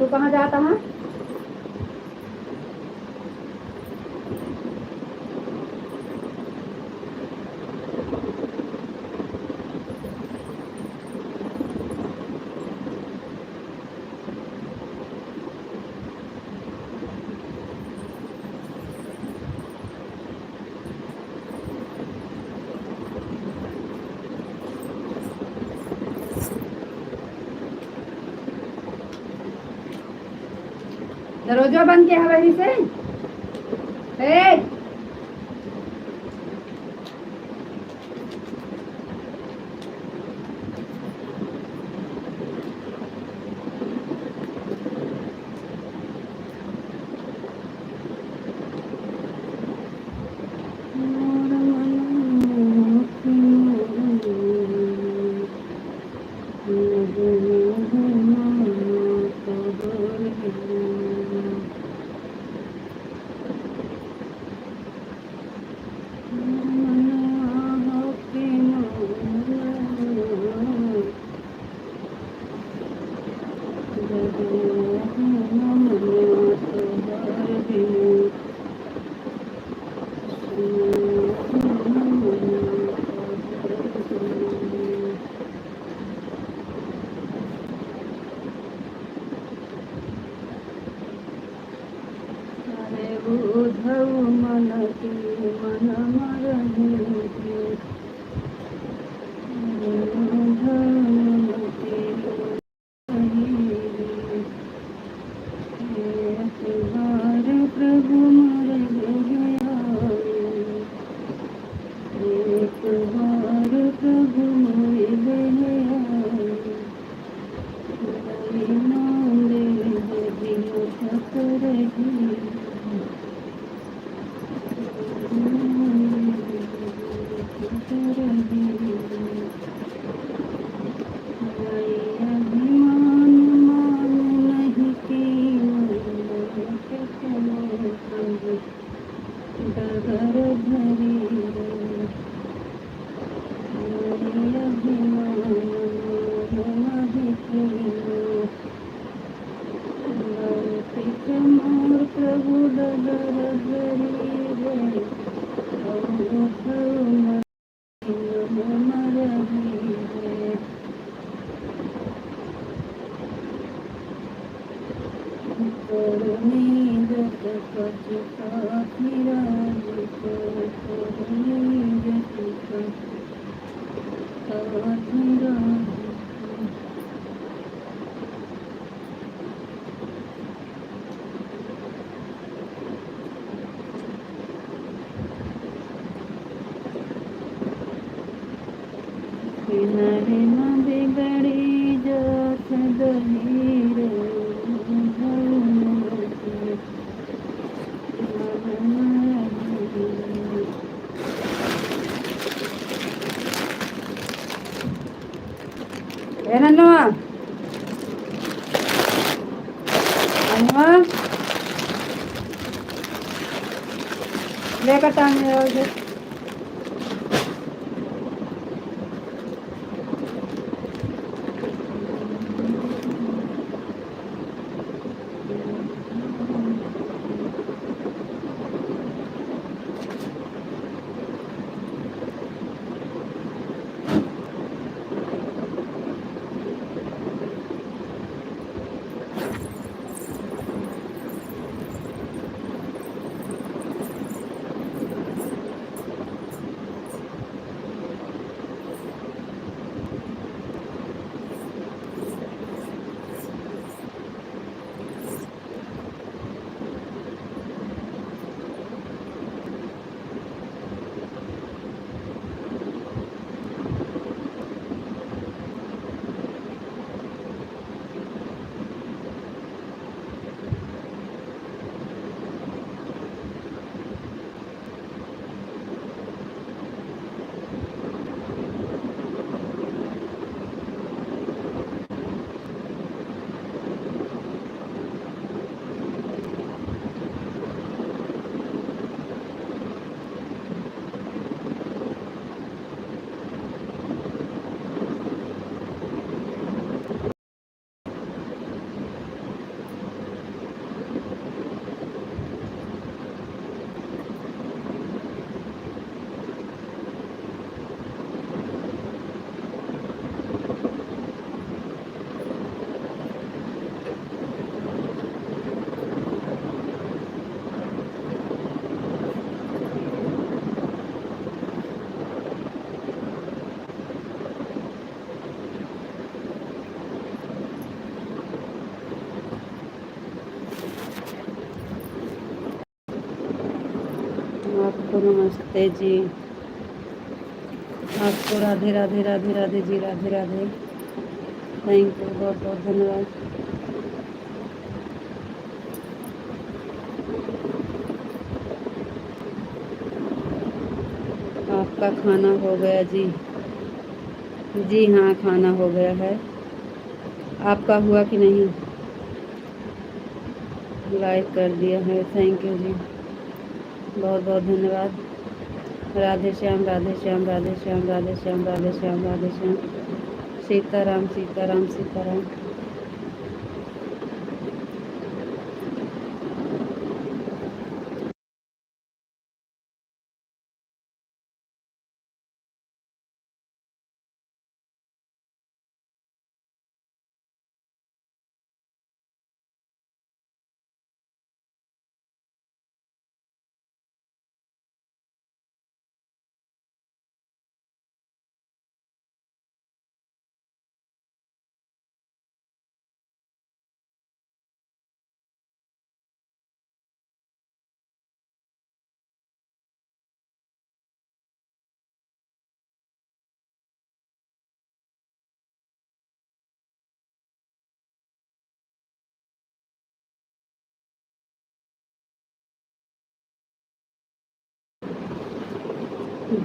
तू कहाँ जाता है? दरवाजा बंद किया है वहीं से। ए, ಏನನ್ನು ಅಮ್ಮ ಬೇಕಟ್ಟಾನೆ ಹೌದು आपको नमस्ते जी, आपको राधे राधे राधे राधे जी, राधे राधे। थैंक यू, बहुत बहुत धन्यवाद। आपका खाना हो गया जी? जी हाँ, खाना हो गया है। आपका हुआ कि नहीं? लाइक कर दिया है, थैंक यू जी, बहुत बहुत धन्यवाद। राधे श्याम राधे श्याम राधे श्याम राधे श्याम राधे श्याम राधे श्याम। सीताराम सीताराम सीताराम।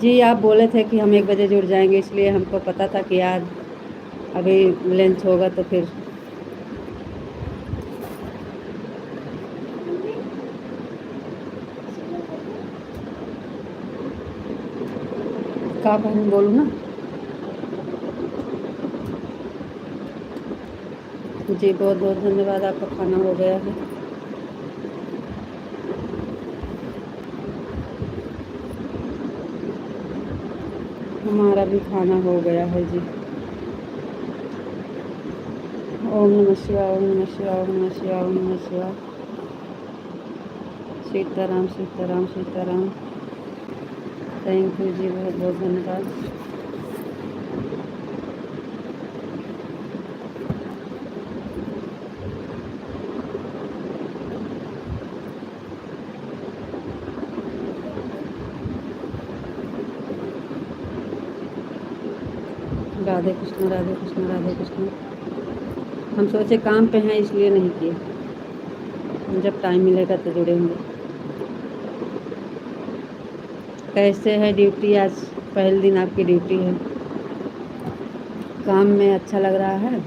जी आप बोले थे कि हम 1 बजे जुड़ जाएंगे, इसलिए हमको पता था कि आज अभी लंच होगा तो फिर क्या कहूँ, बोलूँ ना? जी बहुत बहुत धन्यवाद, आपका खाना हो गया है। हमारा भी खाना हो गया है जी। ओम नमः शिवाय, ओम नमः शिवाय, ओम नमः शिवाय, ओम नमः शिवाय। सीताराम सीताराम सीताराम। थैंक यू जी, बहुत बहुत धन्यवाद। राधे कृष्ण राधे कृष्ण राधे कृष्ण। हम सोचे काम पे हैं इसलिए नहीं किए, जब टाइम मिलेगा तो जुड़ेंगे। कैसे है ड्यूटी? आज पहले दिन आपकी ड्यूटी है, काम में अच्छा लग रहा है?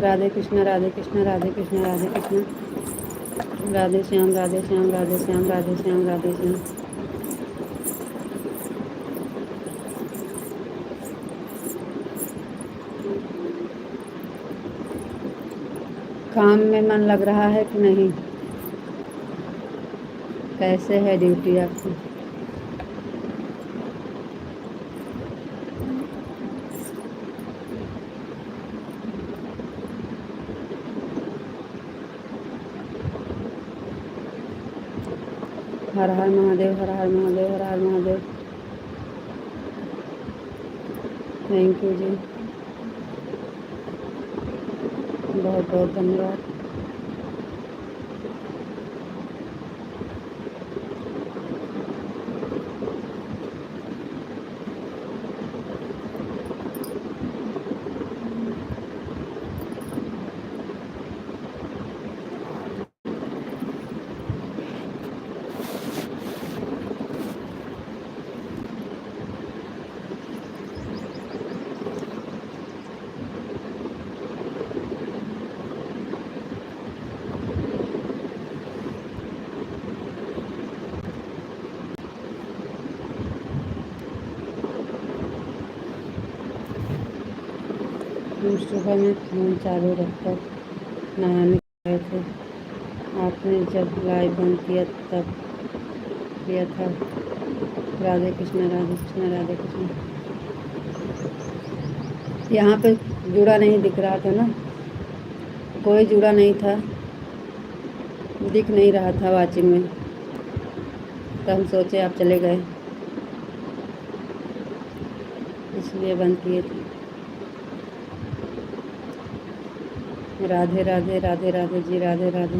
राधे कृष्ण राधे कृष्ण राधे कृष्ण राधे कृष्ण। राधे श्याम राधे श्याम राधे श्याम राधे श्याम राधे श्याम। काम में मन लग रहा है कि नहीं? कैसे है ड्यूटी आपकी? हर हर महादेव, हर हर महादेव, हर हर महादेव। थैंक यू जी, बहुत बहुत धन्यवाद। हम सुबह में फ़ोन चालू रखकर नहाने गए थे, आपने जब लाइव बंद किया तब किया था। राधे कृष्ण राधे कृष्ण राधे कृष्ण। यहाँ पे जुड़ा नहीं दिख रहा था ना, कोई जुड़ा नहीं था, दिख नहीं रहा था वाचिंग में, तो हम सोचे आप चले गए, इसलिए बंद किए थे। राधे राधे राधे राधे जी, राधे राधे।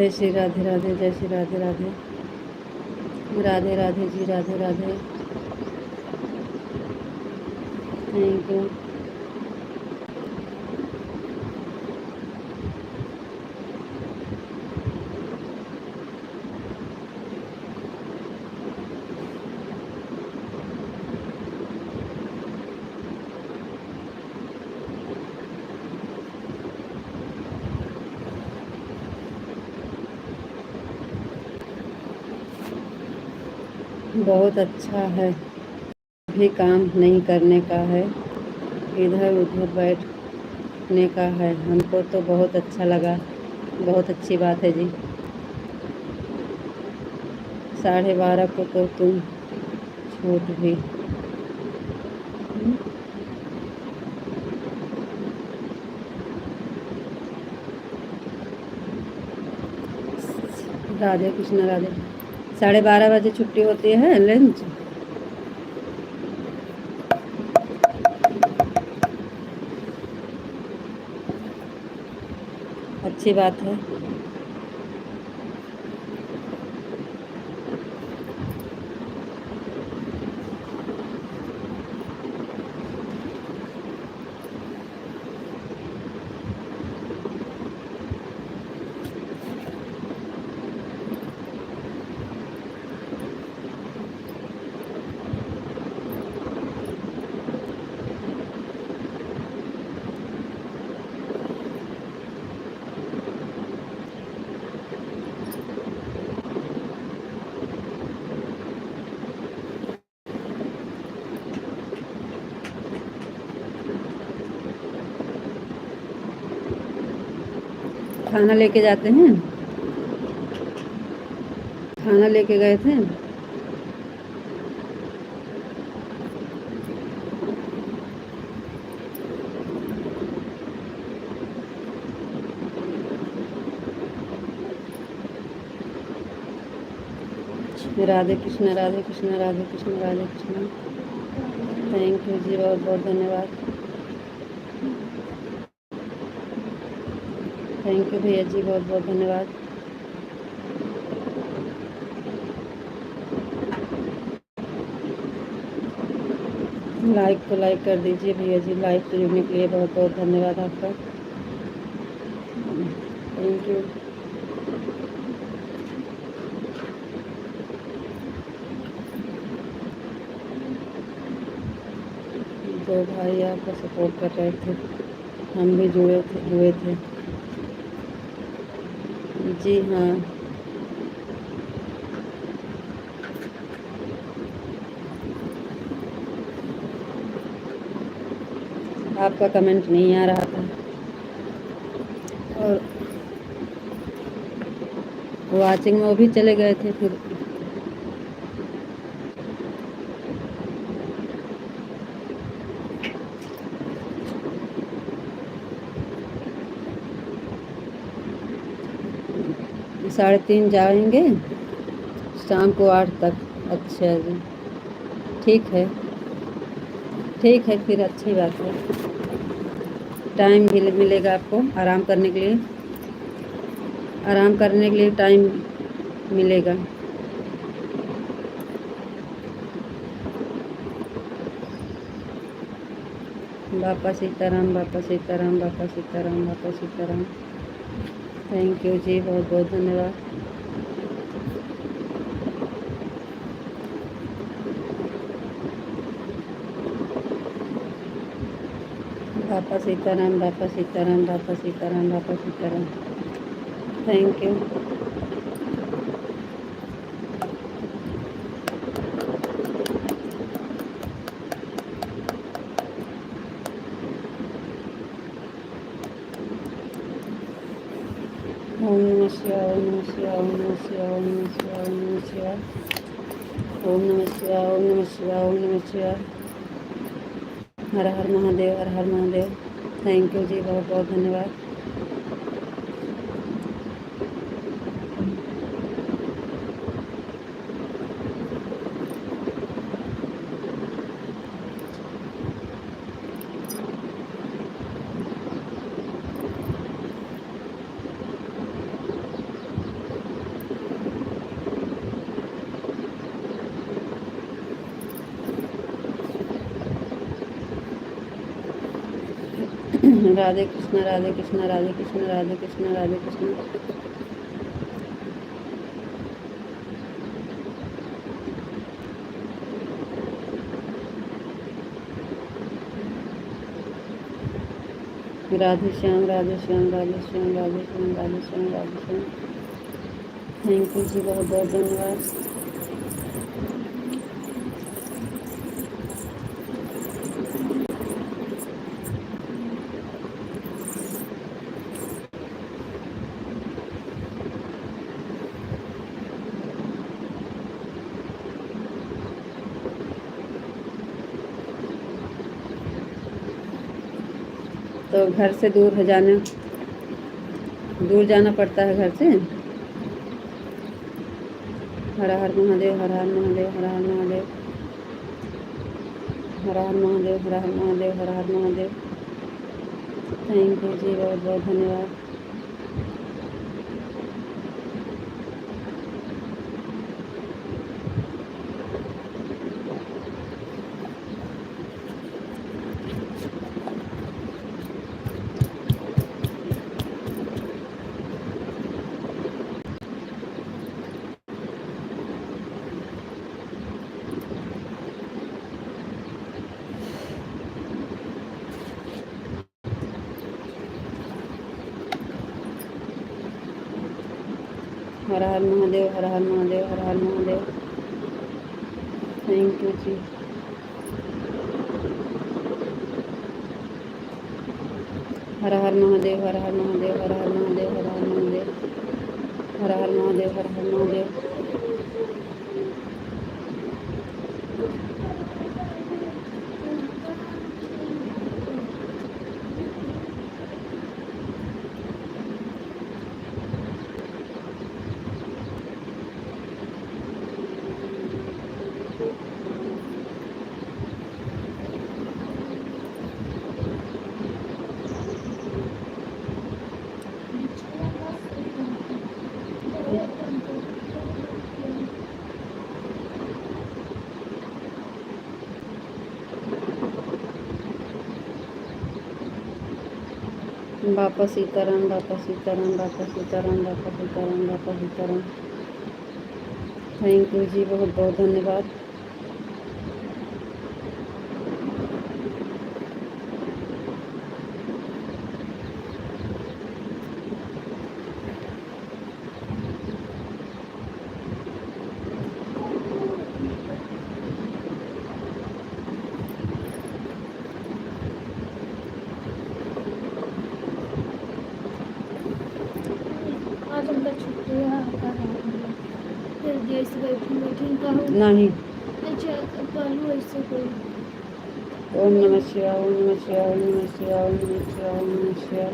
जय श्री राधे राधे, जय श्री राधे राधे, राधे राधे जी, राधे राधे। Thank you. बहुत अच्छा है, भी काम नहीं करने का है, इधर उधर बैठने का है। हमको तो बहुत अच्छा लगा, बहुत अच्छी बात है जी। 12:30 को तो तुम छूट भी। राधे कृष्ण राधे। 12:30 बजे छुट्टी होती है लंच। अच्छी बात है। खाना लेके जाते हैं, खाना लेके गए थे। राधे कृष्ण राधे कृष्ण राधे कृष्ण राधे कृष्ण। थैंक यू जी, बहुत बहुत धन्यवाद। थैंक यू भैया जी, बहुत बहुत धन्यवाद। लाइक को लाइक कर दीजिए भैया जी, लाइक से जुड़ने के लिए बहुत बहुत धन्यवाद आपका। Thank you. दो भाई आपका सपोर्ट कर रहे थे, हम भी हुए थे। जी हाँ, आपका कमेंट नहीं आ रहा था और वाचिंग में वो भी चले गए थे। फिर 3:30 जाएंगे, शाम को 8 तक। अच्छा जी, ठीक है, ठीक है, फिर अच्छी बात है। टाइम भी मिलेगा आपको आराम करने के लिए, आराम करने के लिए टाइम मिलेगा। बापा सीताराम, बापा सीताराम, बापा सीताराम, बापा सीताराम। थैंक यू जी, बहुत बहुत धन्यवाद। बापा सीताराम, बापा सीताराम, बापा सीताराम, बापा सीताराम। Thank you. ओम नमः शिवाय, ओम नमः शिवाय, ओम नमः शिवाय, ओम नमः शिवाय, ओम नमः शिवाय, ओम नमः शिवाय, ओम नमः शिवाय, ओम नमः शिवाय। हर हर महादेव, हर हर महादेव। थैंक यू जी, बहुत बहुत धन्यवाद। राधे कृष्ण राधे कृष्ण राधे कृष्ण राधे कृष्ण राधे कृष्ण। राधे श्याम राधे श्याम राधे श्याम राधे श्याम राधे श्याम राधे श्याम। थैंक यू जी, बहुत बहुत धन्यवाद। तो घर से दूर है जाना, दूर जाना पड़ता है घर से। हर हर महादेव, हर हर महादेव, हर हर महादेव, हर हर महादेव, हर हर महादेव, हर हर महादेव। थैंक यू जी, बहुत बहुत धन्यवाद। हर हर महादेव, हर हर महादेव, हर हर महादेव। थैंक यू जी। हर हर महादेव, हर हर महादेव, हर हर महादेव, हर हर महादेव, हर हर महादेव, हर हर महादेव। बापा सीताराम, बापा सीताराम, बापा सीताराम, बापा सीताराम, बापा सीताराम। थैंक यू जी, बहुत बहुत धन्यवाद। आज हमका छुट्टी है, फिर देश बैठी का हो नहीं। अच्छा पहलू ऐसे कोई। ओम नमः शिवाय, ओम नमः शिवाय, ओम नमः शिवाय, ओम नमः शिवाय, ओम नमः शिवाय।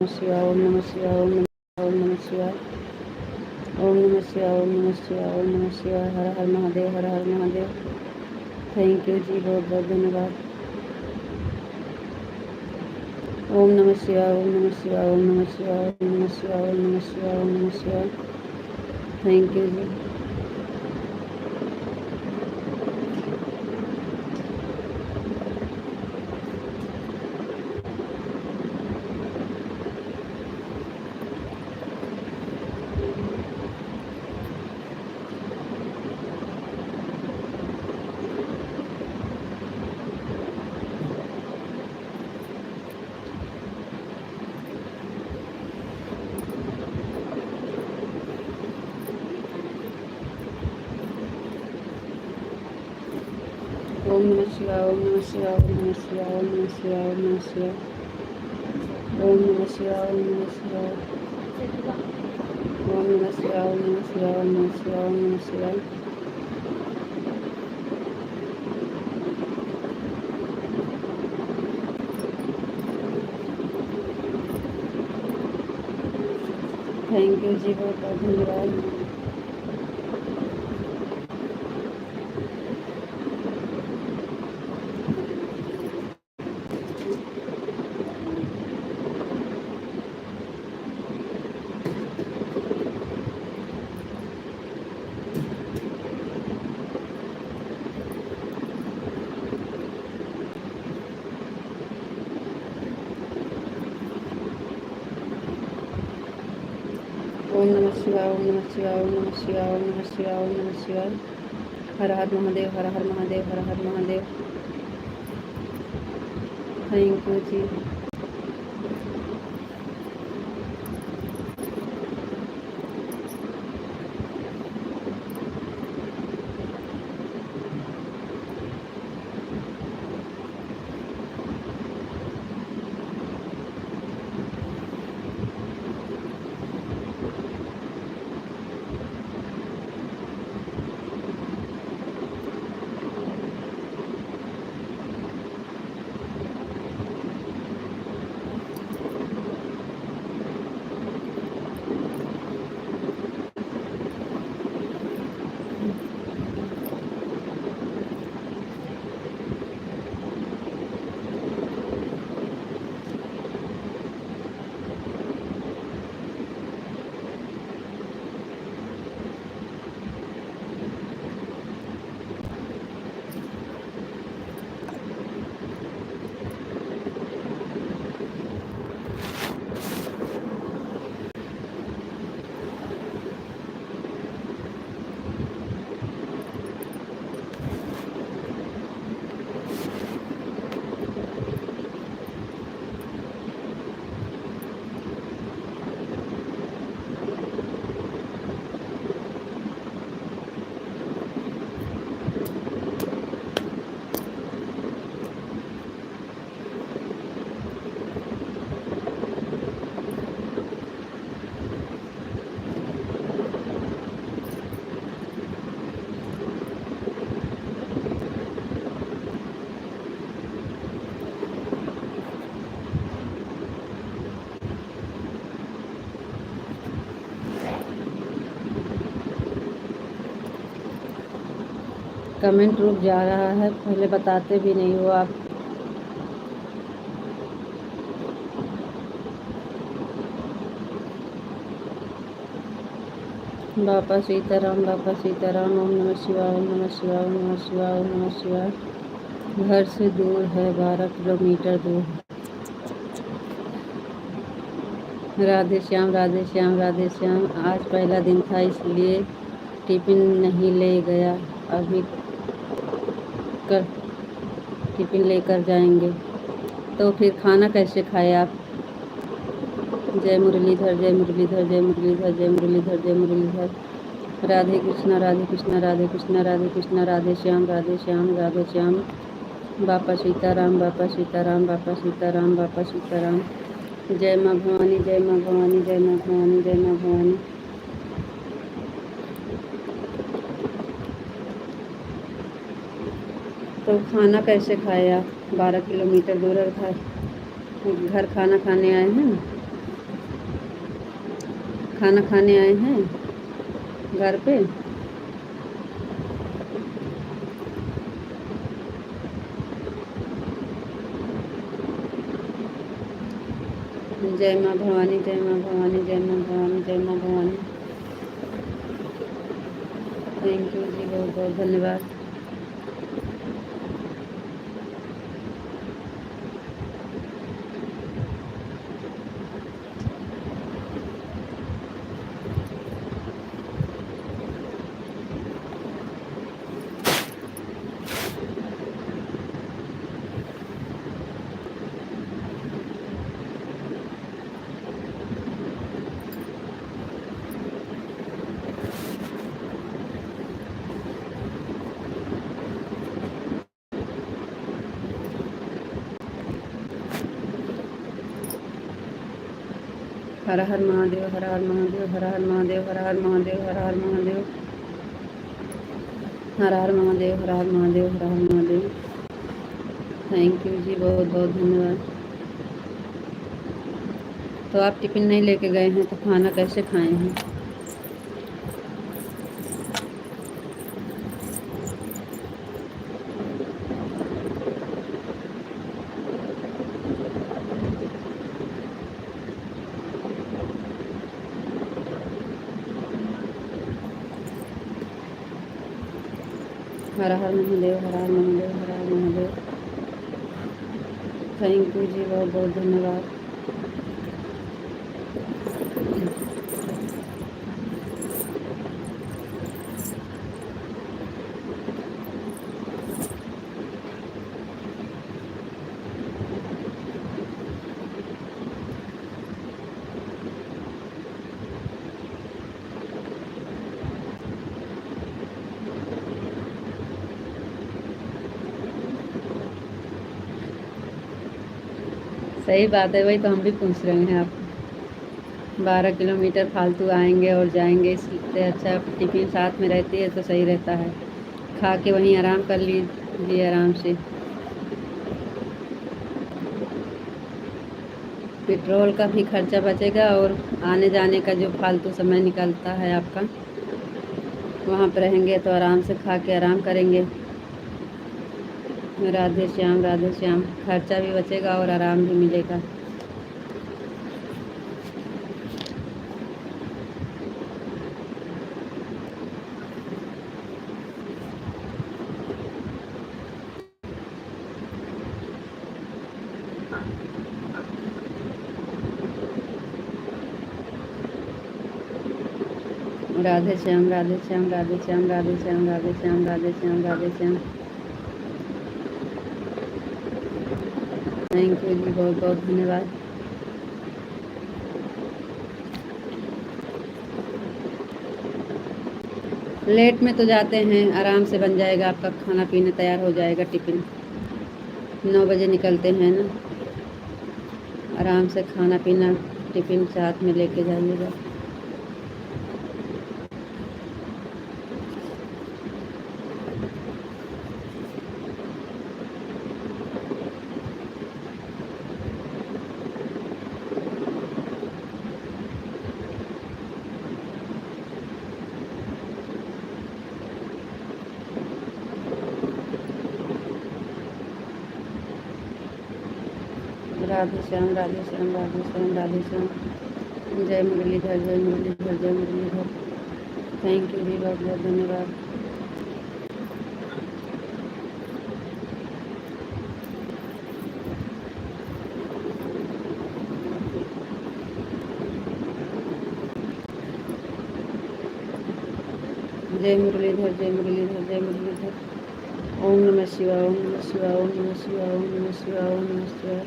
शिवाय, ओम नमः शिवाय, ओम नमः शिवाय, ओम नमः शिवाय, ओम नमः शिवाय, ओम नमः शिवाय। हर हर महादेव, हर हर महादेव। थैंक यू जी, बहुत बहुत धन्यवाद। ओम नमः शिवाय, ओम नमः शिवाय, ओम नमः शिवाय, ओम नमः शिवाय, ओम नमः शिवाय, ओम नमः शिवाय। थैंक यू जी। ओम नमः शिवाय, ओम नमः शिवाय, ओम नमः शिवाय, ओम नमः शिवाय, ओम नमः शिवाय, ओम नमः शिवाय, ओम नमः शिवाय, ओम नमः शिवाय, ओम नमः शिवाय, ओम नमः शिवाय, ओम नमः शिवाय। थैंक यू जी, बहुत बहुत धन्यवाद। ओम नमः शिवाय, ओम नमः शिवाय, ओम नमः शिवाय, ओम नमः शिवाय, ओम नमः शिवाय। हर हर महादेव, हर हर महादेव, हर हर महादेव। थैंक यू जी। कमेंट रुक जा रहा है, पहले बताते भी नहीं हो आप। बाबा सीताराम, बाबा सीताराम। ओम नमः शिवाय, ओम नमः शिवाय, ओम नमः शिवाय, ओम नमः शिवाय। घर से दूर है, 12 किलोमीटर दूर है। राधे श्याम, राधे श्याम, राधे श्याम। आज पहला दिन था इसलिए टिफिन नहीं ले गया, अभी कर टिफिन लेकर जाएंगे। तो फिर खाना कैसे खाए आप? जय मुरलीधर, जय मुरलीधर, जय मुरलीधर, जय मुरलीधर, जय मुरलीधर। राधे कृष्णा, राधे कृष्णा, राधे कृष्णा, राधे कृष्णा, राधे श्याम, राधे श्याम, राधे श्याम। बापा सीताराम, बापा सीताराम, बापा सीताराम, बापा सीताराम। जय माँ भवानी, जय माँ भवानी, जय माँ भवानी, जय माँ भवानी। तो खाना कैसे खाए आप? 12 किलोमीटर दूर था, घर खाना खाने आए हैं? खाना खाने आए हैं घर पे? जय माँ भवानी, जय माँ भवानी, जय माँ भवानी, जय माँ भवानी। थैंक यू जी, बहुत बहुत धन्यवाद। हर हर महादेव, हर हर महादेव, हर हर महादेव, हर हर महादेव, हर हर महादेव, हर हर महादेव, हर हर महादेव, हर हर महादेव। थैंक यू जी, बहुत बहुत धन्यवाद। तो आप टिफ़िन नहीं लेके गए हैं तो खाना कैसे खाए हैं? हर हर महादेव, हर हर महादेव, हर हर महादेव। थैंक यू जी, बहुत बहुत धन्यवाद। सही बात है, वही तो हम भी पूछ रहे हैं आप। 12 किलोमीटर फालतू आएंगे और जाएंगे, इससे अच्छा टिफ़िन साथ में रहती है तो सही रहता है। खा के वहीं आराम कर लीजिए आराम से। पेट्रोल का भी खर्चा बचेगा और आने जाने का जो फालतू समय निकलता है आपका, वहाँ पर रहेंगे तो आराम से खा के आराम करेंगे। राधे श्याम, राधे श्याम। खर्चा भी बचेगा और आराम भी मिलेगा। राधे श्याम, राधे श्याम, राधे श्याम, राधे श्याम, राधे श्याम, राधे श्याम, राधे श्याम। थैंक यू जी, बहुत बहुत धन्यवाद। लेट में तो जाते हैं, आराम से बन जाएगा आपका खाना पीना, तैयार हो जाएगा टिफ़िन। 9 बजे निकलते हैं ना, आराम से खाना पीना टिफ़िन साथ में लेके जाइएगा। राधे श्याम, राधे श्याम, राधे श्याम, राधे श्याम। जय मुरलीधर, जय मुरलीधर, जय मुरलीधर। थैंक यू जी, बहुत बहुत धन्यवाद। जय मुरलीधर, जय मुरलीधर, जय मुरलीधर। ओम नमः शिवाय, ओम नमः शिवाय, ओम नमः शिवाय, ओम नमः शिवाय, ओम नमः शिवाय।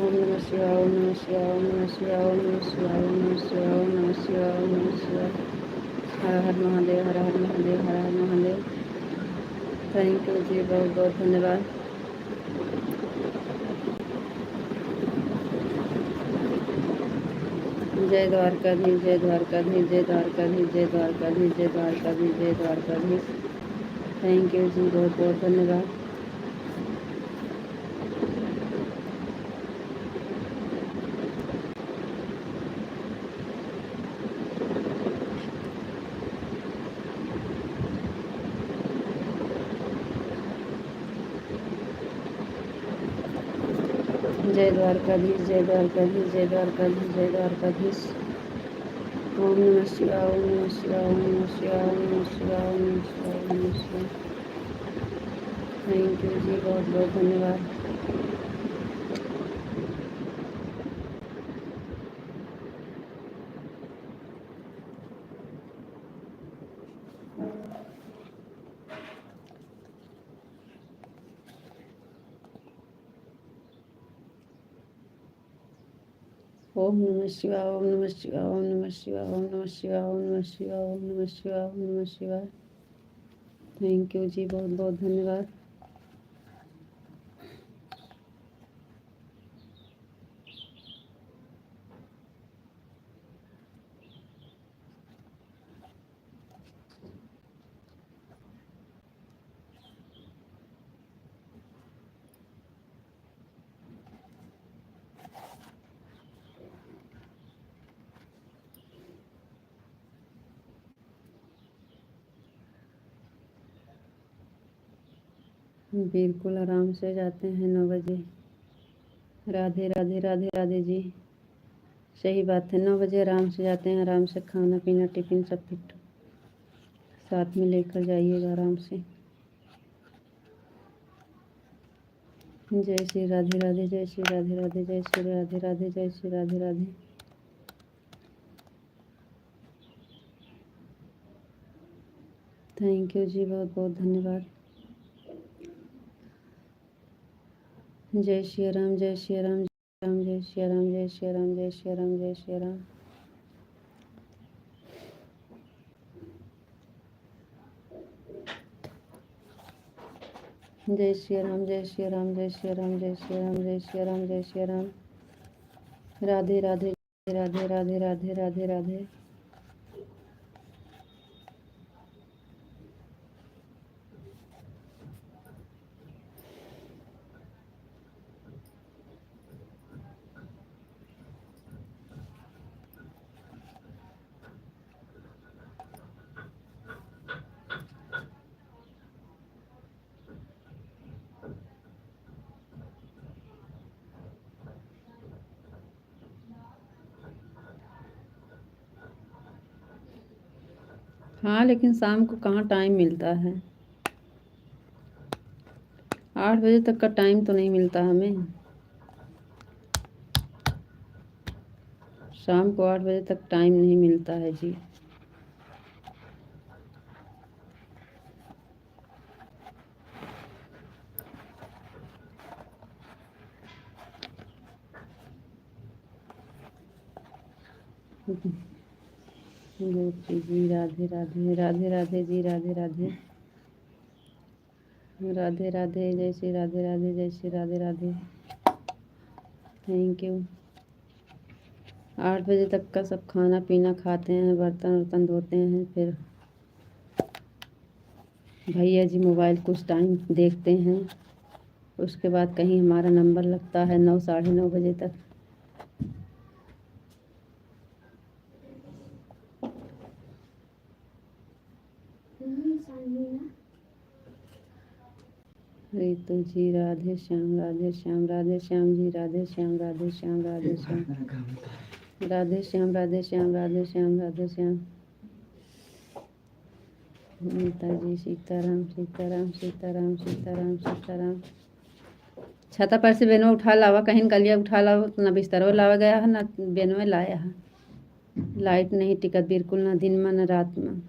ओम नमः शिवाय, ओम नमः शिवाय, ओम नमः शिवाय, ओम नमः शिवाय, ओम नमः शिवाय, ओम नमः शिवाय, ओम नमः शिवाय। हर हर महादेव, हर हर महादेव, हर हर महादेव। थैंक यू जी, बहुत बहुत धन्यवाद। जय द्वारकाधीश, जय द्वारकाधीश, जय द्वारकाधीश, जय द्वारकाधीश, जय द्वारकाधीश, जय द्वारकाधीश। थैंक यू जी, बहुत बहुत धन्यवाद। जय द्वारकाधीश, जय द्वारकाधीश, जय द्वारकाधीश, जय द्वारकाधीश। ओम नमः शिवाय, ओम नमः शिवाय, ओम नमः शिवाय, ओम नमः शिवाय, ओम नमः शिवाय, ओम नमः शिवाय। थैंक यू जी, बहुत बहुत धन्यवाद। ओम नमः शिवाय, ओम नमः शिवाय, ओम नमः शिवाय, ओम नमः शिवाय, ओम नमः शिवाय, ओम नमः शिवाय, ओम नमः शिवाय। थैंक यू जी, बहुत बहुत धन्यवाद। बिल्कुल आराम से जाते हैं 9 बजे। राधे राधे राधे राधे जी। सही बात है, 9 बजे आराम से जाते हैं, आराम से खाना पीना टिफिन सब फिट साथ में लेकर जाइएगा आराम से। जय श्री राधे राधे, जय श्री राधे राधे, जय श्री राधे राधे, जय श्री राधे राधे। थैंक यू जी, बहुत बहुत धन्यवाद। जय श्री राम, जय श्री राम, जय श्री राम, जय श्री राम, जय श्री राम, जय श्री राम। जय श्री राम, जय श्री राम, जय श्री राम, जय श्री राम, जय श्री राम, जय श्री राम। राधे राधे राधे राधे राधे राधे राधे। हाँ, लेकिन शाम को कहाँ टाइम मिलता है, 8 बजे तक का टाइम तो नहीं मिलता हमें। शाम को 8 बजे तक टाइम नहीं मिलता है जी। गोपी जी राधे राधे, राधे राधे जी, राधे राधे, राधे राधे, जय श्री राधे राधे, जय श्री राधे राधे। Thank you. 8 बजे तक का सब खाना पीना खाते हैं, बर्तन वर्तन धोते हैं, फिर भैया जी मोबाइल कुछ टाइम देखते हैं, उसके बाद कहीं हमारा नंबर लगता है 9 साढ़े 9 बजे तक। रितु जी राधे श्याम, राधे श्याम, राधे श्याम जी, राधे श्याम, राधे श्याम, राधे श्याम, राधे श्याम, राधे श्याम, राधे श्याम, राधे श्याम। नीता जी सीताराम, सीताराम, सीताराम, सीताराम, सीताराम। छाता पर से बेनो उठा लावा, कहीं गलिया उठा लावा, ना बिस्तर लावा गया है, ना बेनो लाया है। लाइट नहीं टिकत बिल्कुल, ना दिन में ना रात में।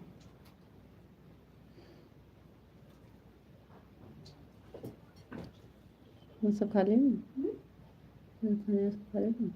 वो सब खा ले खाने सब खा ले।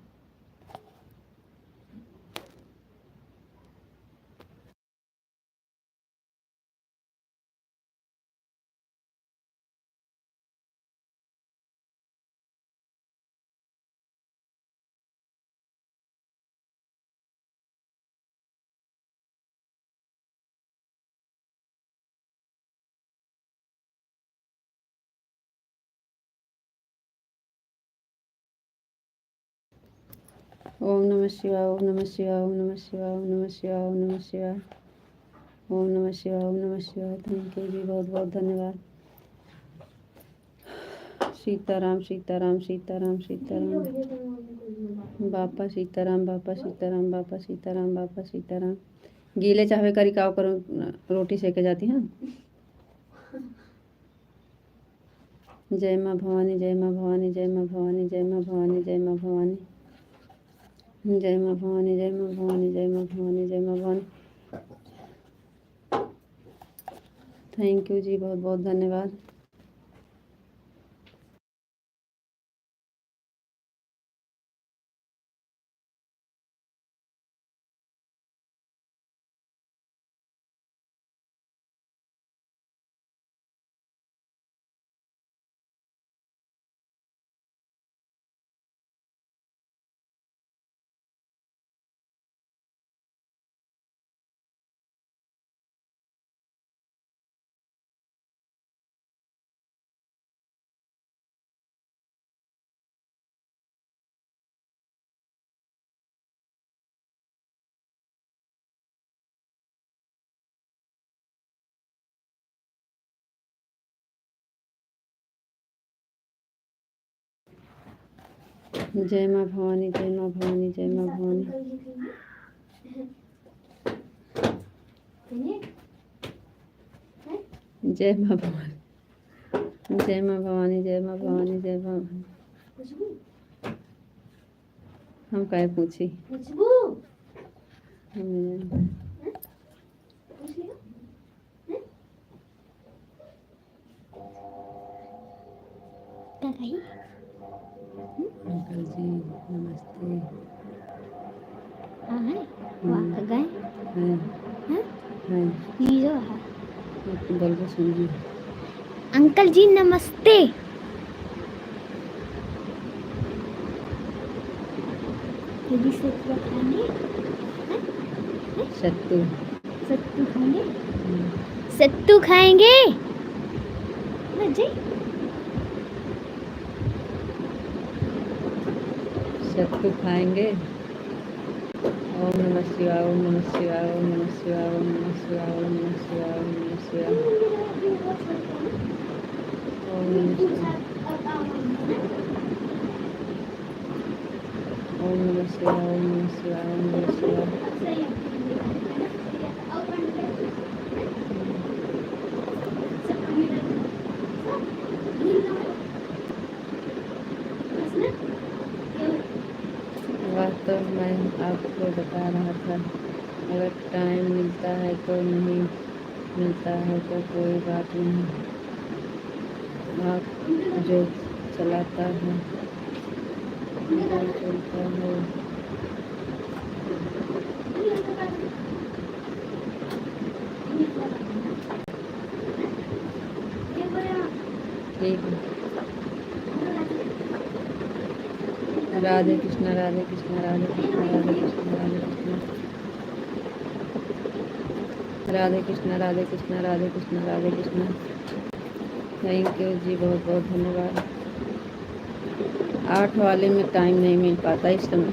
ओम नमः शिवाय, ओम नमः शिवाय, ओम नमः शिवाय, ओम नमः शिवाय, ओम नमः शिवाय, ओम नमः शिवाय, ओम नमः शिवाय। थैंक यू जी, बहुत बहुत धन्यवाद। सीताराम, सीताराम, सीताराम, सीताराम, बापा सीताराम, बापा सीताराम, बापा सीताराम, बापा सीताराम। गीले चाहवे करी काव करो, रोटी सेके जाती हैं। जय माँ भवानी, जय माँ भवानी, जय माँ भवानी, जय माँ भवानी, जय माँ भवानी, जय माँ भवानी, जय माँ भवानी, जय माँ भवानी, जय माँ भवानी। थैंक यू जी, बहुत बहुत धन्यवाद। जय माँ भवानी, जय माँ भवानी, जय माँ भवानी। जय माँ भवानी, जय माँ भवानी, जय माँ भवानी, जय माँ भवानी। हम काहे पूछी, अंकल जी नमस्ते। हाँ है वहाँ गए है है ये जो है बोल सुनिए। अंकल जी नमस्ते। दीदी से क्या खाएंगे? सत्तू सत्तू खाएंगे? सत्तू खाएंगे? सत्तू खाएंगे। ओम नमः शिवाय, ओम नमः शिवाय, ओम नमः शिवाय, ओम नमः शिवाय, ओम नमः शिवाय, ओम नमः शिवाय, ओम नमः शिवाय, ओम नमः शिवाय, ओम नमः शिवाय, ओम नमः शिवाय। वह तो मैं आपको बता रहा था, अगर टाइम मिलता है तो, नहीं मिलता है तो कोई बात नहीं। आप जो चलाता है, जो चलता है ठीक है। राधे कृष्णा, राधे कृष्णा, राधे कृष्णा, राधे कृष्णा, राधे कृष्णा, राधे कृष्णा, राधे कृष्णा, राधे कृष्णा, राधे कृष्णा। थैंक यू जी, बहुत बहुत धन्यवाद। 8 वाले में टाइम नहीं मिल पाता इस समय।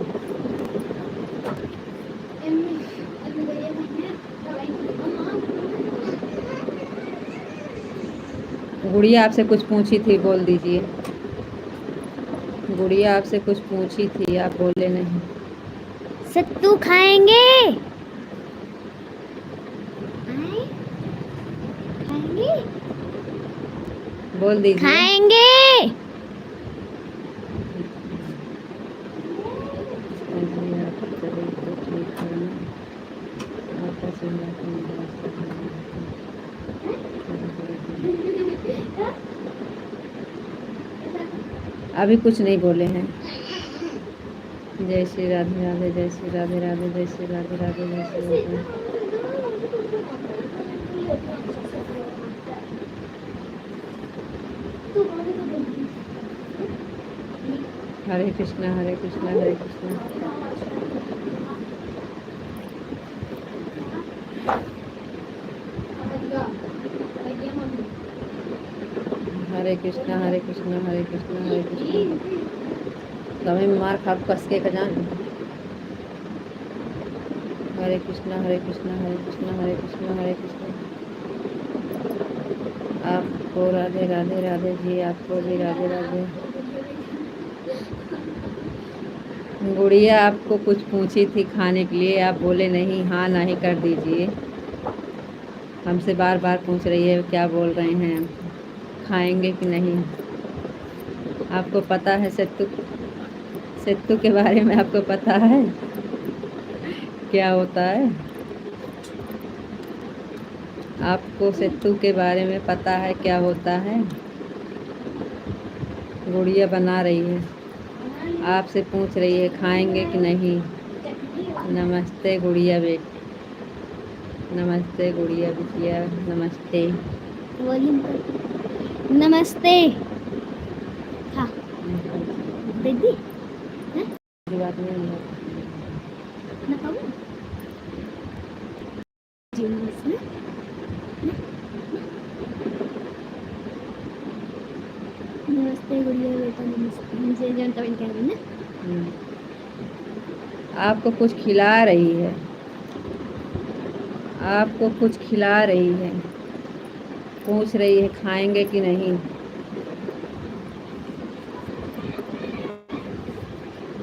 गुड़िया आपसे कुछ पूछी थी, बोल दीजिए। गुड़िया आपसे कुछ पूछी थी, आप बोले नहीं। सत्तू खाएंगे? खाएंगे? बोल दीजिए। खाएंगे? आप चले तो ठीक है ना, आपस में अभी कुछ नहीं बोले हैं। जय श्री राधे राधे, जय श्री राधे राधे, जय श्री राधे राधे, जय श्री राधे। हरे कृष्णा, हरे कृष्णा, हरे कृष्णा। हरे कृष्णा, हरे कृष्णा, हरे कृष्णा, हरे कृष्णा। तभी मार खा कस के जान। हरे कृष्णा, हरे कृष्णा, हरे कृष्णा, हरे कृष्णा, हरे कृष्णा। आपको राधे राधे, राधे जी, आपको भी राधे राधे। गुड़िया आपको कुछ पूछी थी खाने के लिए, आप बोले नहीं, हाँ नहीं कर दीजिए। हमसे बार बार पूछ रही है क्या बोल रहे हैं, खाएंगे कि नहीं। आपको पता है सत्तू, सत्तू के बारे में आपको पता है क्या होता है? आपको सत्तू के बारे में पता है क्या होता है? गुड़िया बना रही है, आपसे पूछ रही है खाएंगे कि नहीं। नमस्ते गुड़िया बेटी, नमस्ते गुड़िया बिटिया, नमस्ते। नमस्ते। हाँ दीदी बात नहीं है। नमस्ते गुड़िया बेटा, नमस्ते। हमसे जनता बन कह रही ना। आपको कुछ खिला रही है, आपको कुछ खिला रही है, पूछ रही है खाएंगे कि नहीं।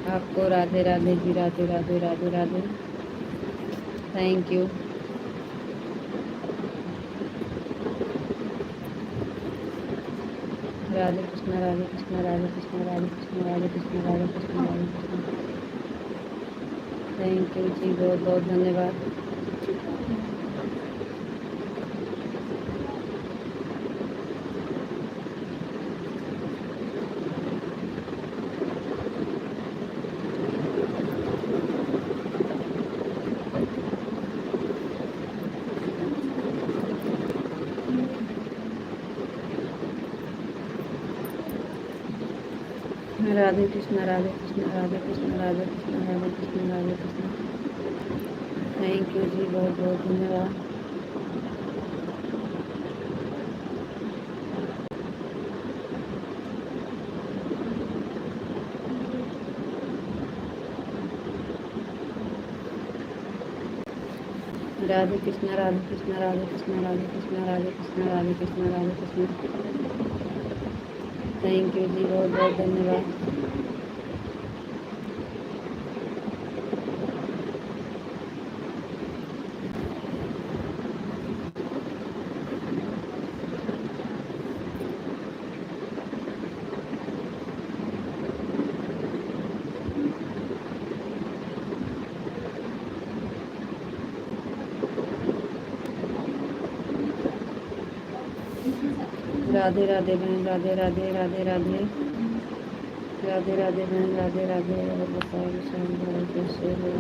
आपको Radhe Radhe ji, Radhe Radhe Radhe Radhe. Thank you. Radhe Krishna, Radhe Krishna, Radhe Krishna, Radhe Krishna, Radhe Krishna, Radhe Krishna, Radhe Krishna. Thank you जी, बहुत बहुत धन्यवाद। राधे कृष्ण, राधे कृष्ण, राधे कृष्ण, राधे कृष्ण, राधे कृष्ण, राधे कृष्ण। थैंक यू जी, बहुत बहुत धन्यवाद। राधे कृष्ण, राधे कृष्ण, राधे कृष्ण, राधे कृष्ण, राधे कृष्ण, राधे कृष्ण, राधे कृष्ण। थैंक यू जी, बहुत बहुत धन्यवाद। राधे राधे बहन, राधे राधे राधे राधे राधे राधे बहन, राधे राधे। और बताओ विशाल भाई कैसे हो?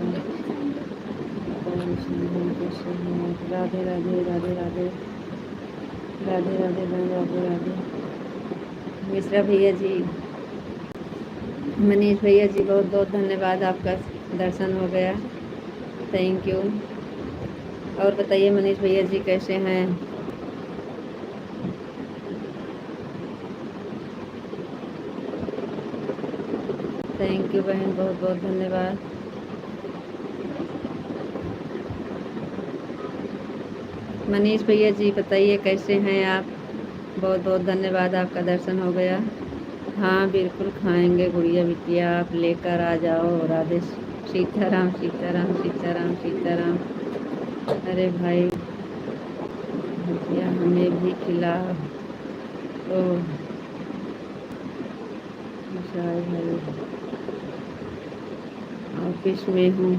बताओ विशाल भाई कैसे हो? राधे राधे राधे राधे राधे राधे बहन, राधे राधे। मिश्रा भैया जी, मनीष भैया जी, बहुत बहुत धन्यवाद, आपका दर्शन हो गया। Thank you. और बताइए मनीष भैया जी कैसे हैं? थैंक यू बहन, बहुत बहुत धन्यवाद। मनीष भैया जी बताइए कैसे हैं आप? बहुत बहुत धन्यवाद, आपका दर्शन हो गया। हाँ बिल्कुल खाएंगे गुड़िया बिटिया, आप लेकर आ जाओ। राधे सीताराम, सीताराम, सीताराम, सीताराम। अरे भाई भैया हमें भी खिलाओ। ओह विशाल भाई, ऑफिस में हूँ।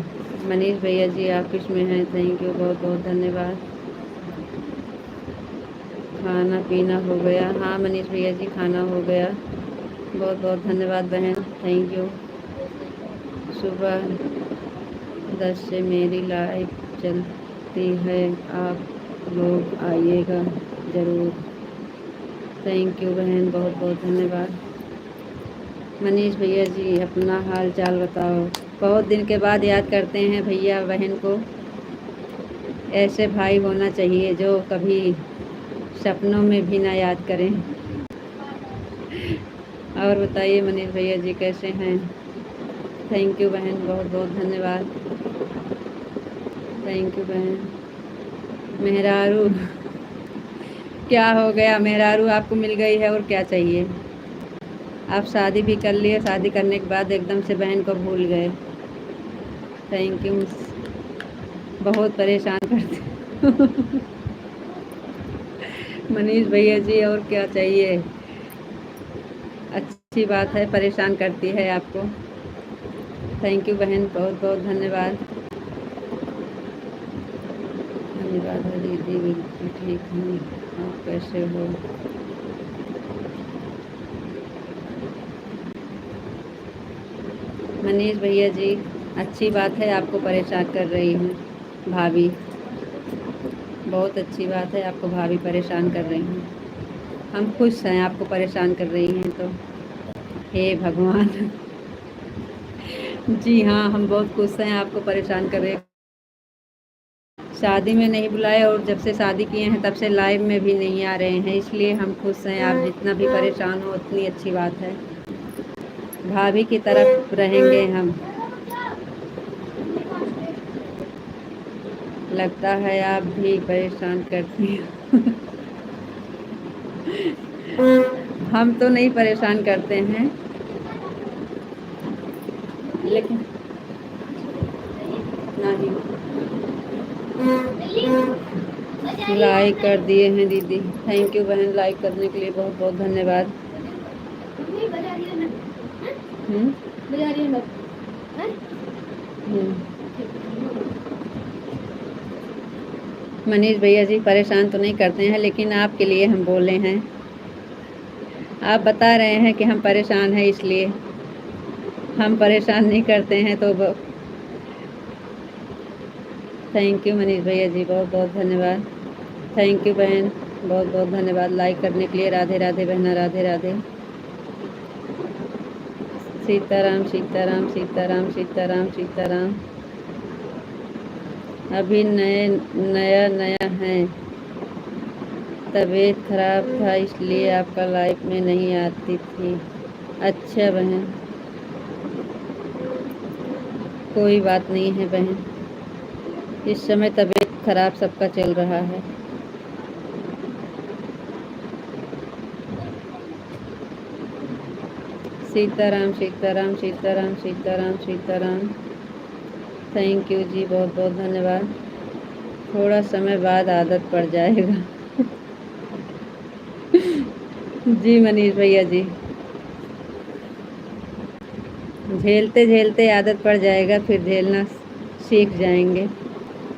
मनीष भैया जी ऑफिस में हैं, थैंक यू, बहुत बहुत धन्यवाद। खाना पीना हो गया? हाँ मनीष भैया जी खाना हो गया। बहुत बहुत धन्यवाद बहन, थैंक यू। सुबह 10 से मेरी लाइव चलती है, आप लोग आइएगा ज़रूर। थैंक यू बहन, बहुत बहुत धन्यवाद। मनीष भैया जी अपना हाल चाल बताओ। बहुत दिन के बाद याद करते हैं भैया बहन को। ऐसे भाई होना चाहिए जो कभी सपनों में भी ना याद करें। और बताइए मनीष भैया जी कैसे हैं? थैंक यू बहन, बहुत बहुत धन्यवाद। थैंक यू बहन। मेहरारू क्या हो गया? मेहरारू आपको मिल गई है और क्या चाहिए? आप शादी भी कर लिए, शादी करने के बाद एकदम से बहन को भूल गए। Thank you. बहुत परेशान करते मनीष भैया जी और क्या चाहिए? अच्छी बात है, परेशान करती है आपको। थैंक यू बहन, बहुत बहुत धन्यवाद। धन्यवाद है दीदी, बिल्कुल ठीक हूँ, आप कैसे हो? मनीष भैया जी अच्छी बात है, आपको परेशान कर रही हैं भाभी। बहुत अच्छी बात है, आपको भाभी परेशान कर रही हैं। हम खुश हैं आपको परेशान कर रही हैं तो। हे भगवान जी हाँ, हम बहुत खुश हैं आपको परेशान कर रहे हैं। शादी में नहीं बुलाए और जब से शादी किए हैं तब से लाइव में भी नहीं आ रहे हैं, इसलिए हम खुश हैं। आप जितना भी परेशान हो उतनी अच्छी बात है। भाभी की तरफ रहेंगे हम। लगता है आप भी परेशान करती हैं हम तो नहीं परेशान करते हैं, लेकिन नहीं लाइक कर दिए हैं दीदी। थैंक यू बहन, लाइक करने के लिए बहुत बहुत धन्यवाद। हम्म हम्म। मनीष भैया जी परेशान तो नहीं करते हैं, लेकिन आपके लिए हम बोले हैं। आप बता रहे हैं कि हम परेशान हैं, इसलिए हम परेशान नहीं करते हैं। तो थैंक यू मनीष भैया जी, बहुत बहुत धन्यवाद। थैंक यू बहन, बहुत बहुत धन्यवाद लाइक करने के लिए। राधे राधे बहना, राधे राधे। सीताराम सीताराम सीताराम सीताराम सीताराम। अभी नया नया है, तबीयत खराब था इसलिए आपका लाइफ में नहीं आती थी। अच्छा बहन, कोई बात नहीं है बहन, इस समय तबीयत खराब सबका चल रहा है। सीताराम सीताराम सीताराम सीताराम सीताराम। थैंक यू जी, बहुत बहुत धन्यवाद। थोड़ा समय बाद आदत पड़ जाएगा। जी मनीष भैया जी, झेलते झेलते आदत पड़ जाएगा, फिर झेलना सीख जाएंगे,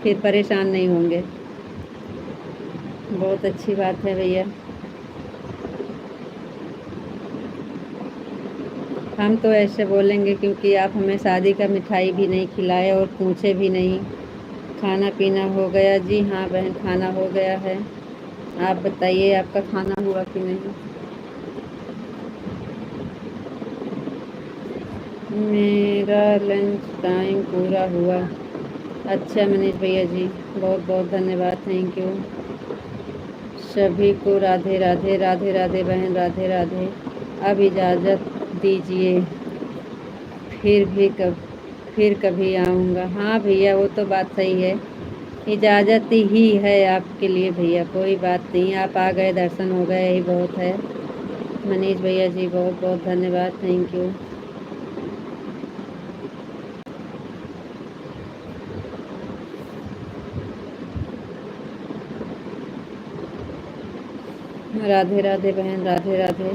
फिर परेशान नहीं होंगे। बहुत अच्छी बात है भैया। हम तो ऐसे बोलेंगे क्योंकि आप हमें शादी का मिठाई भी नहीं खिलाए और पूछे भी नहीं। खाना पीना हो गया? जी हाँ बहन, खाना हो गया है। आप बताइए आपका खाना हुआ कि नहीं? मेरा लंच टाइम पूरा हुआ। अच्छा मनीष भैया जी, बहुत बहुत धन्यवाद, थैंक यू। सभी को राधे राधे, राधे राधे बहन, राधे राधे। अब इजाज़त दीजिए, फिर कभी आऊँगा। हाँ भैया, वो तो बात सही है, इजाज़त ही है आपके लिए भैया, कोई बात नहीं। आप आ गए, दर्शन हो गए, यही बहुत है। मनीष भैया जी बहुत बहुत धन्यवाद, थैंक यू। राधे राधे बहन, राधे राधे।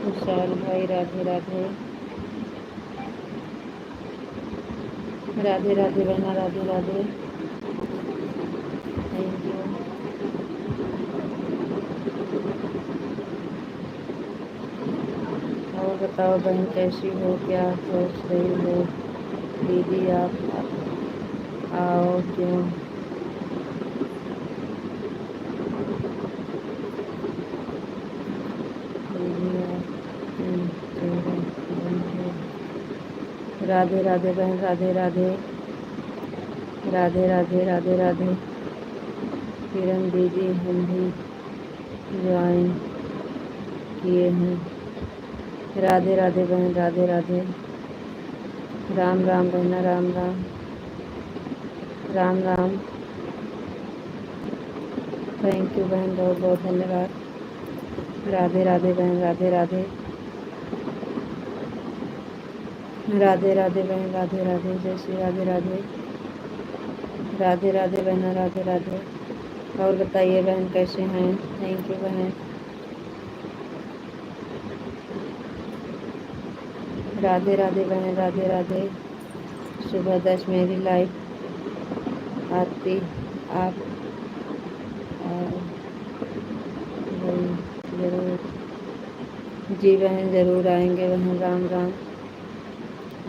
विशाल भाई राधे राधे, राधे राधे बहना, राधे राधे, थैंक यू। और बताओ बहन कैसी हो, क्या सोच रही हो? दीदी आप आओ क्यों? दीदी आप चेहरा बंद है। राधे राधे बहन, राधे राधे, राधे राधे, राधे राधे। किरण दीदी हम भी ज्वाइन किए हैं। राधे राधे बहन, राधे राधे। राम राम बहना, राम राम, राम राम। थैंक यू बहन, बहुत बहुत धन्यवाद। राधे राधे बहन, राधे राधे, राधे राधे बहन, राधे राधे। जय श्री राधे राधे, राधे राधे बहना, राधे राधे। और बताइए बहन कैसे हैं? थैंक यू बहन। राधे राधे बहन, राधे राधे। सुबह 10 मेरी लाइफ आती, आप जी बहन, ज़रूर आएंगे बहन। राम राम।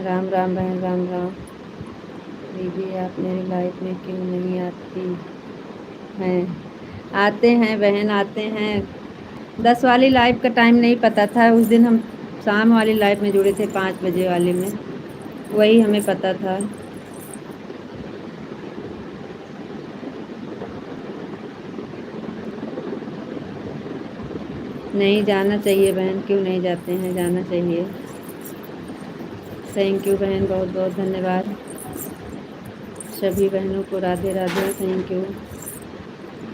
राम राम बहन, राम राम। दीदी आप मेरी लाइफ में क्यों नहीं आती हैं? आते हैं बहन, आते हैं। 10 वाली लाइव का टाइम नहीं पता था। उस दिन हम शाम वाली लाइव में जुड़े थे, 5 बजे वाली में, वही हमें पता था। नहीं जाना चाहिए बहन, क्यों नहीं जाते हैं, जाना चाहिए। थैंक यू बहन, बहुत बहुत धन्यवाद। सभी बहनों को राधे राधे, थैंक यू,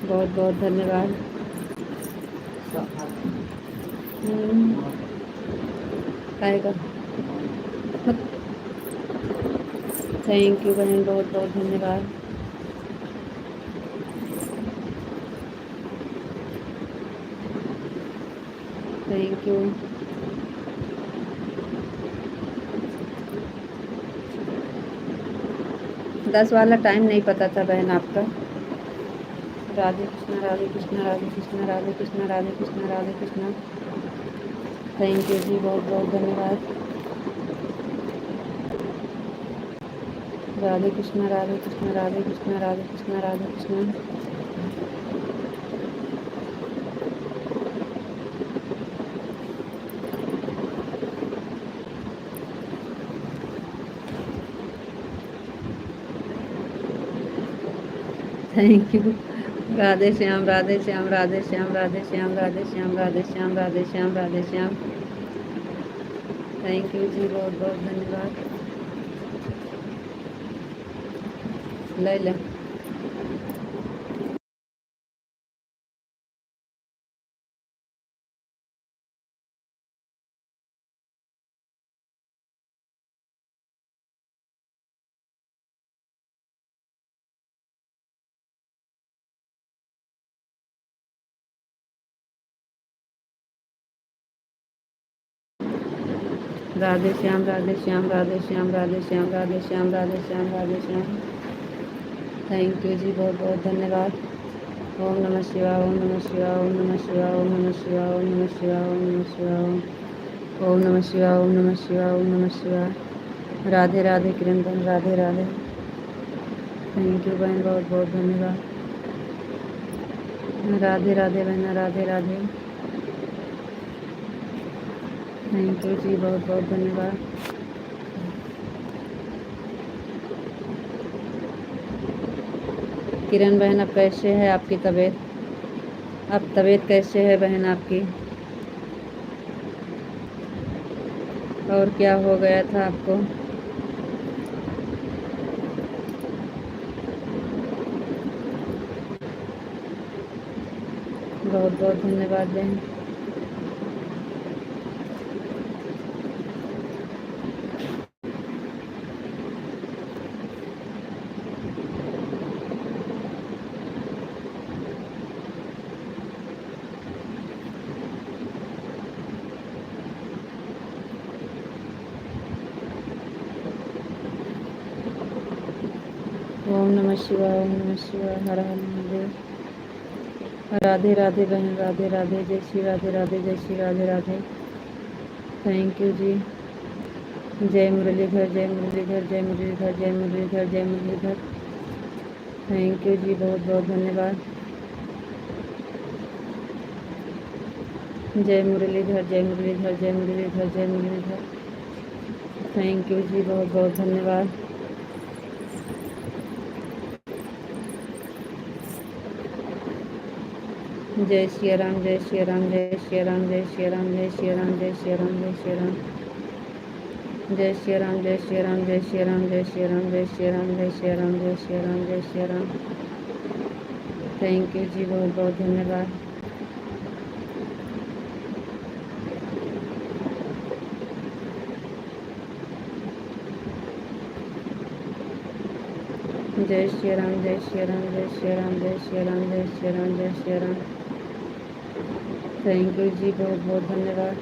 बहुत बहुत धन्यवाद। आएगा। थैंक यू बहन, बहुत बहुत धन्यवाद। Thank you. दस वाला टाइम नहीं पता था बहन आपका। राधे कृष्णा, राधे कृष्णा, राधे कृष्णा, राधे कृष्णा, राधे कृष्णा, राधे कृष्णा। थैंक यू जी, बहुत बहुत धन्यवाद। Radhe Krishna, Radhe Krishna, Radhe Krishna, Radhe Krishna, Radhe Krishna. Thank you. Radhe Shyam, Radhe Shyam, Radhe Shyam, Radhe Shyam, Radhe Shyam, Radhe Shyam, Radhe Shyam, Radhe Shyam. Thank you जी, बहुत बहुत धन्यवाद। ले ले। राधे श्याम, राधे श्याम, राधे श्याम, राधे श्याम, राधे श्याम, राधे श्याम, राधे श्याम। थैंक यू जी, बहुत बहुत धन्यवाद। ओम नमः शिवाय, ओम नमः शिवाय, ओम नमः शिवाय, ओम नमः शिवाय, ओम नमः शिवाय, ओम नमः शिवाय, ओम नमः शिवाय, ओम नमः शिवाय, ओम नमः शिवाय। राधे राधे किरण बहन, राधे राधे। थैंक यू बहन, बहुत बहुत धन्यवाद। राधे राधे बहन, राधे राधे। थैंक यू जी, बहुत बहुत धन्यवाद। किरण बहन, अब कैसे है आपकी तबीयत? अब तबीयत कैसे है बहन आपकी? और क्या हो गया था आपको? बहुत बहुत धन्यवाद बहन। ओम नमः शिवाय, ओम नमः शिवाय, हर हर महादेव। राधे राधे बहन, राधे राधे, जय श्री राधे राधे, जय श्री राधे राधे। थैंक यू जी। जय मुरलीधर, जय मुरलीधर, जय मुरलीधर, जय मुरलीधर, जय मुरलीधर। थैंक यू जी, बहुत बहुत धन्यवाद। जय मुरलीधर, जय मुरलीधर, जय मुरलीधर, जय मुरलीधर। थैंक यू जी, बहुत बहुत धन्यवाद। जय श्री राम, जय श्री राम, जय श्री राम, जय श्री राम, जय श्री राम, जय श्री राम, जय श्री राम। जय श्री राम, जय श्री राम, जय श्री राम, जय श्री राम, जय श्री राम, जय श्री राम, जय श्री राम, जय श्री राम। थैंक यू जी, बहुत बहुत धन्यवाद। जय श्री राम, जय श्री राम, जय श्री राम, जय श्री राम, जय श्री राम, जय श्री राम। थैंक यू जी, बहुत बहुत धन्यवाद।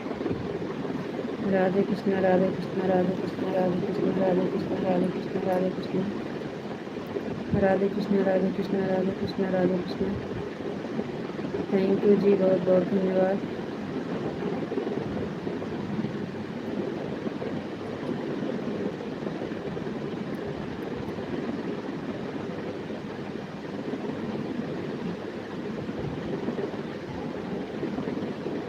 राधे कृष्णा, राधे कृष्णा, राधे कृष्णा, राधे कृष्णा, राधे कृष्णा, राधे कृष्णा, राधे कृष्णा, राधे कृष्णा, राधे कृष्णा, राधे कृष्णा, राधे कृष्णा। थैंक यू जी, बहुत बहुत धन्यवाद।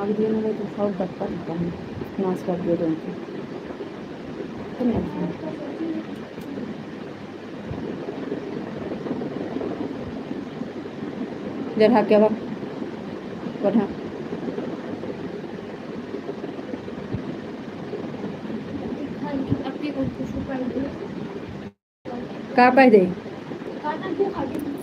आग दिए ना तो सब धक्का धक्का है नाश कर दिए उनकी तो नहीं जरा क्या बात पढ़ा अपनी कुछ पाई दे का पाई दे काटा क्यों खा गई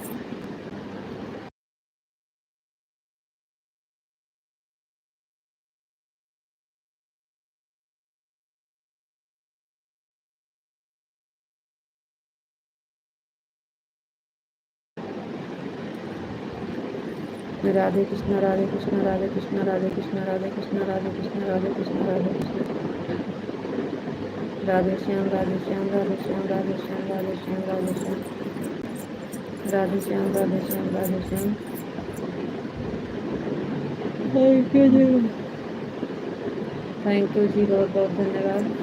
राधे कृष्ण राधे कृष्ण राधे कृष्ण राधे कृष्ण राधे कृष्ण राधे कृष्ण राधे कृष्ण राधे कृष्ण राधे श्याम राधे श्याम राधे श्याम राधे श्याम राधे श्याम राधे श्याम राधे श्याम राधे श्याम राधे श्याम थैंक यू जी बहुत बहुत धन्यवाद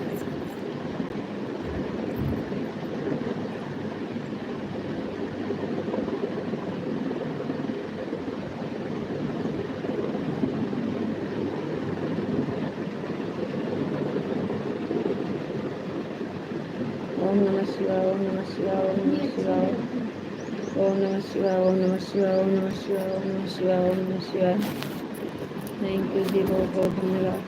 ओम नमः शिवाय ओम नमः शिवाय ओम नमः शिवाय ओम नमः शिवाय ओम नमः शिवाय ओम नमः शिवाय ओम नमः शिवाय ओम नमः शिवाय थैंक यू जी बहुत बहुत धन्यवाद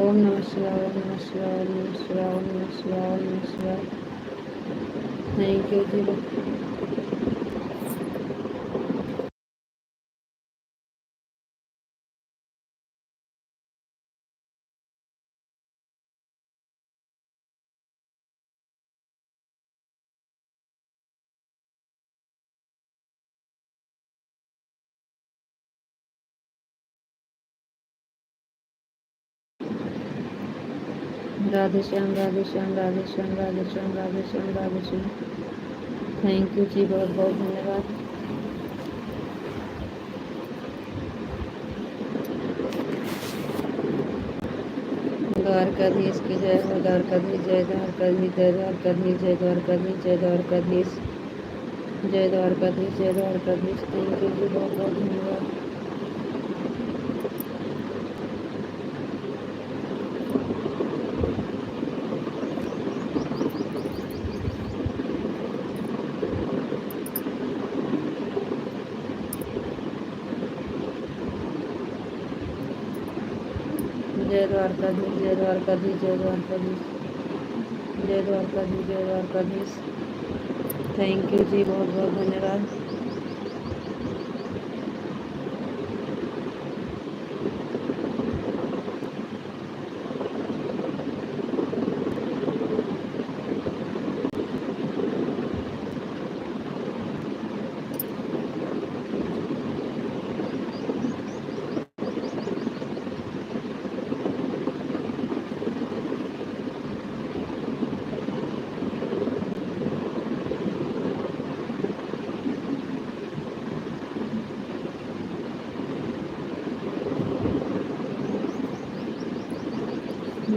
ओम नमः शिवाय ओम नमः शिवाय ओम नमः शिवाय ओम नमः शिवाय ओम नमः शिवाय थैंक यू जी राधे श्याम राधे श्याम राधे श्याम राधे श्याम राधे श्याम राधे श्याम थैंक यू जी बहुत बहुत धन्यवाद द्वारकाधीश की जय हो द्वारकाधीश जय द्वारकाधीश जय द्वारकाधीश जय द्वारकाधीश जय द्वारकाधीश जय द्वारकाधीश जय द्वारकाधीश थैंक यू जी बहुत बहुत धन्यवाद जय द्वारकाधीश जय द्वारकाधीश जय द्वारकाधीश जय द्वारकाधीश जय द्वारकाधीश थैंक यू जी बहुत बहुत धन्यवाद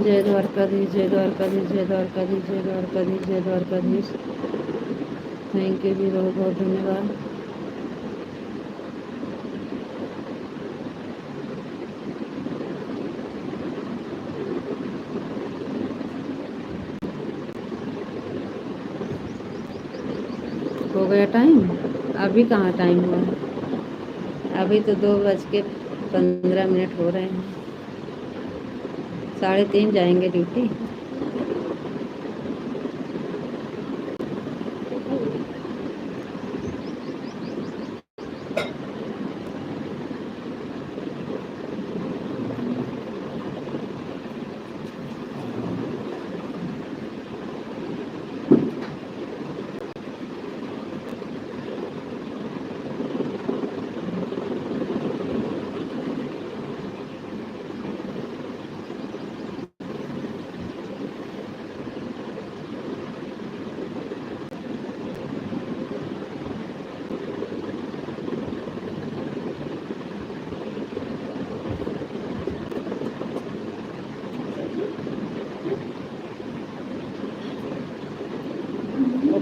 जय द्वारकाधीश जय द्वारकाधीश जय द्वारकाधीश जय द्वारकाधीश जय द्वारकाधीश थैंक यू जी बहुत बहुत धन्यवाद हो गया टाइम अभी कहाँ टाइम हुआ है अभी तो 2:15 हो रहे हैं 3:30 जाएंगे ड्यूटी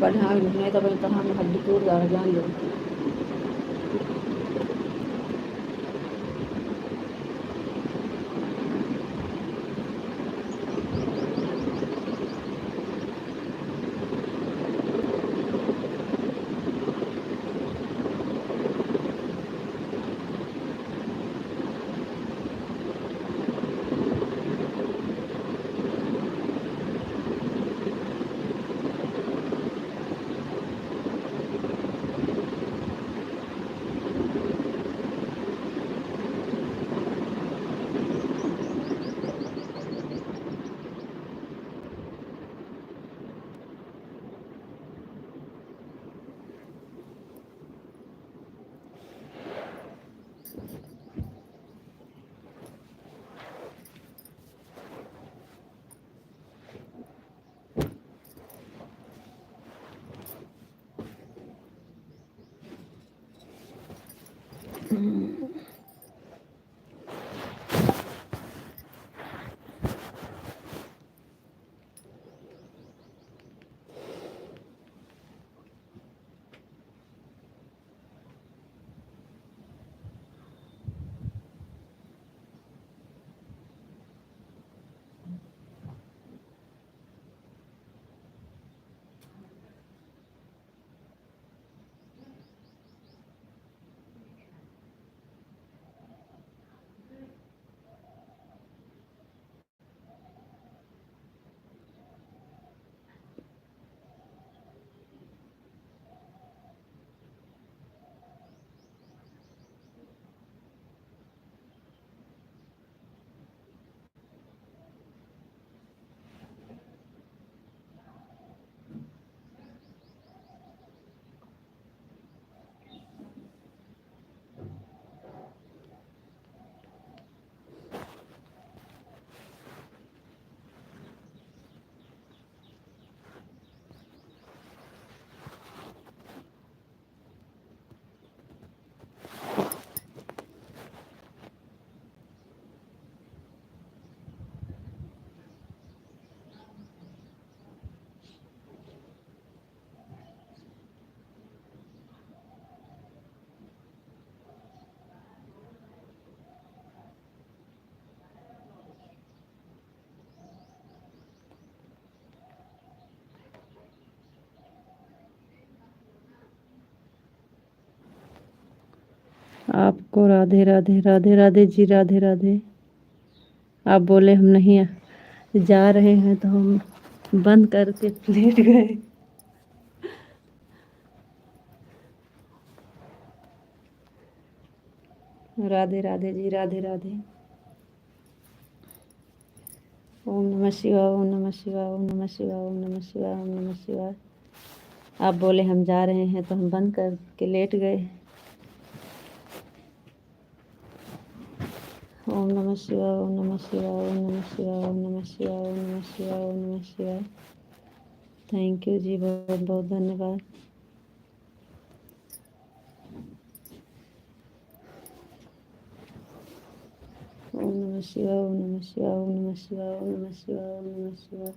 बढ़ा नहीं तो भाई तरह में हड्डी टूट जा जान लो। आपको राधे राधे राधे राधे जी, राधे राधे। आप बोले हम नहीं जा रहे हैं तो हम बंद करके लेट गए। राधे राधे जी, राधे राधे। ओम नमः शिवाय, ओम नमः शिवाय, ओम नमः शिवाय, ओम नमः शिवाय, ओम नमः शिवाय। आप बोले हम जा रहे हैं तो हम बंद करके लेट गए। ओम नमः शिवाय, ओम नमः शिवाय, ओम नमः शिवाय, ओम नमः शिवाय, ओम नमः शिवाय, ओम नमः शिवाय। थैंक यू जी, बहुत बहुत धन्यवाद। ओम नमः शिवाय, ओम नमः शिवाय, ओम नमः शिवाय, ओम नमः शिवाय, ओम नमः शिवाय।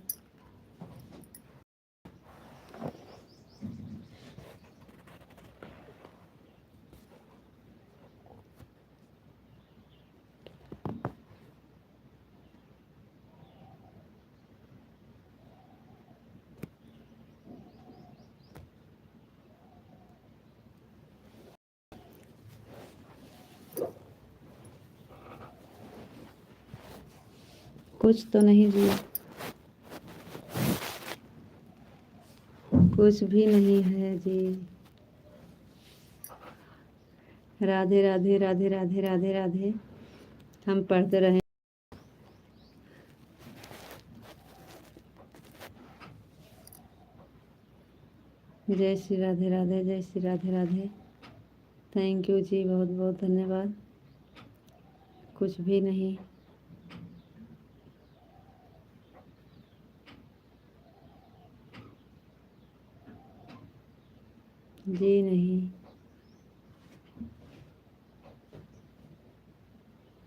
कुछ तो नहीं जी, कुछ भी नहीं है जी। राधे राधे राधे राधे राधे राधे। हम पढ़ते रहे। जय श्री राधे राधे, जय श्री राधे राधे। थैंक यू जी, बहुत बहुत धन्यवाद। कुछ भी नहीं जी, नहीं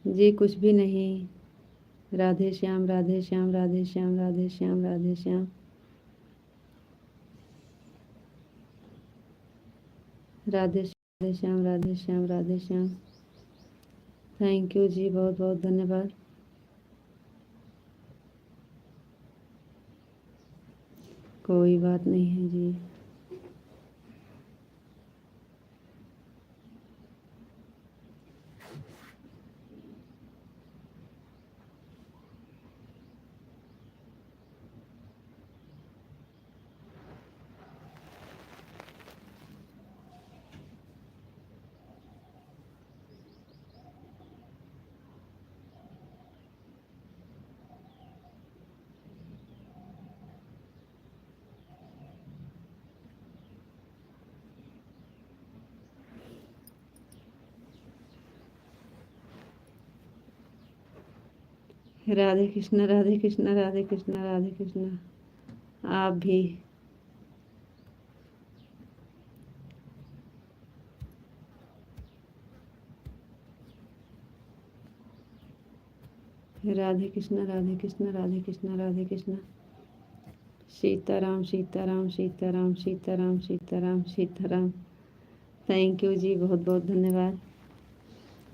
जी, कुछ भी नहीं। राधे श्याम, राधे श्याम, राधे श्याम, राधे श्याम, राधे श्याम। राधे श्याम राधे श्याम राधे श्याम। थैंक यू जी, बहुत बहुत धन्यवाद। कोई बात नहीं है जी। राधे कृष्णा राधे कृष्णा राधे कृष्णा राधे कृष्णा। आप भी राधे कृष्णा राधे कृष्णा राधे कृष्णा राधे कृष्णा। सीताराम सीताराम सीताराम सीताराम सीताराम सीताराम। थैंक यू जी, बहुत बहुत धन्यवाद।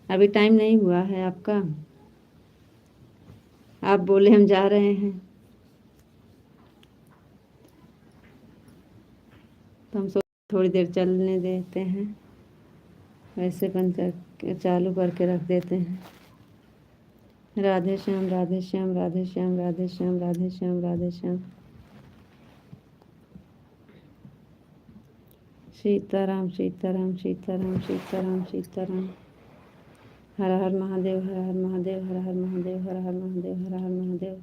अभी टाइम नहीं हुआ है आपका, आप बोले हम जा रहे हैं तो हम थोड़ी देर चलने देते हैं, वैसे बंद कर चालू करके रख देते हैं। राधे श्याम राधे श्याम राधे श्याम राधे श्याम राधे श्याम राधे श्याम। सीताराम सीताराम सीताराम सीताराम सीताराम। हर हर महादेव हर हर महादेव हर हर महादेव हर हर महादेव हर हर महादेव।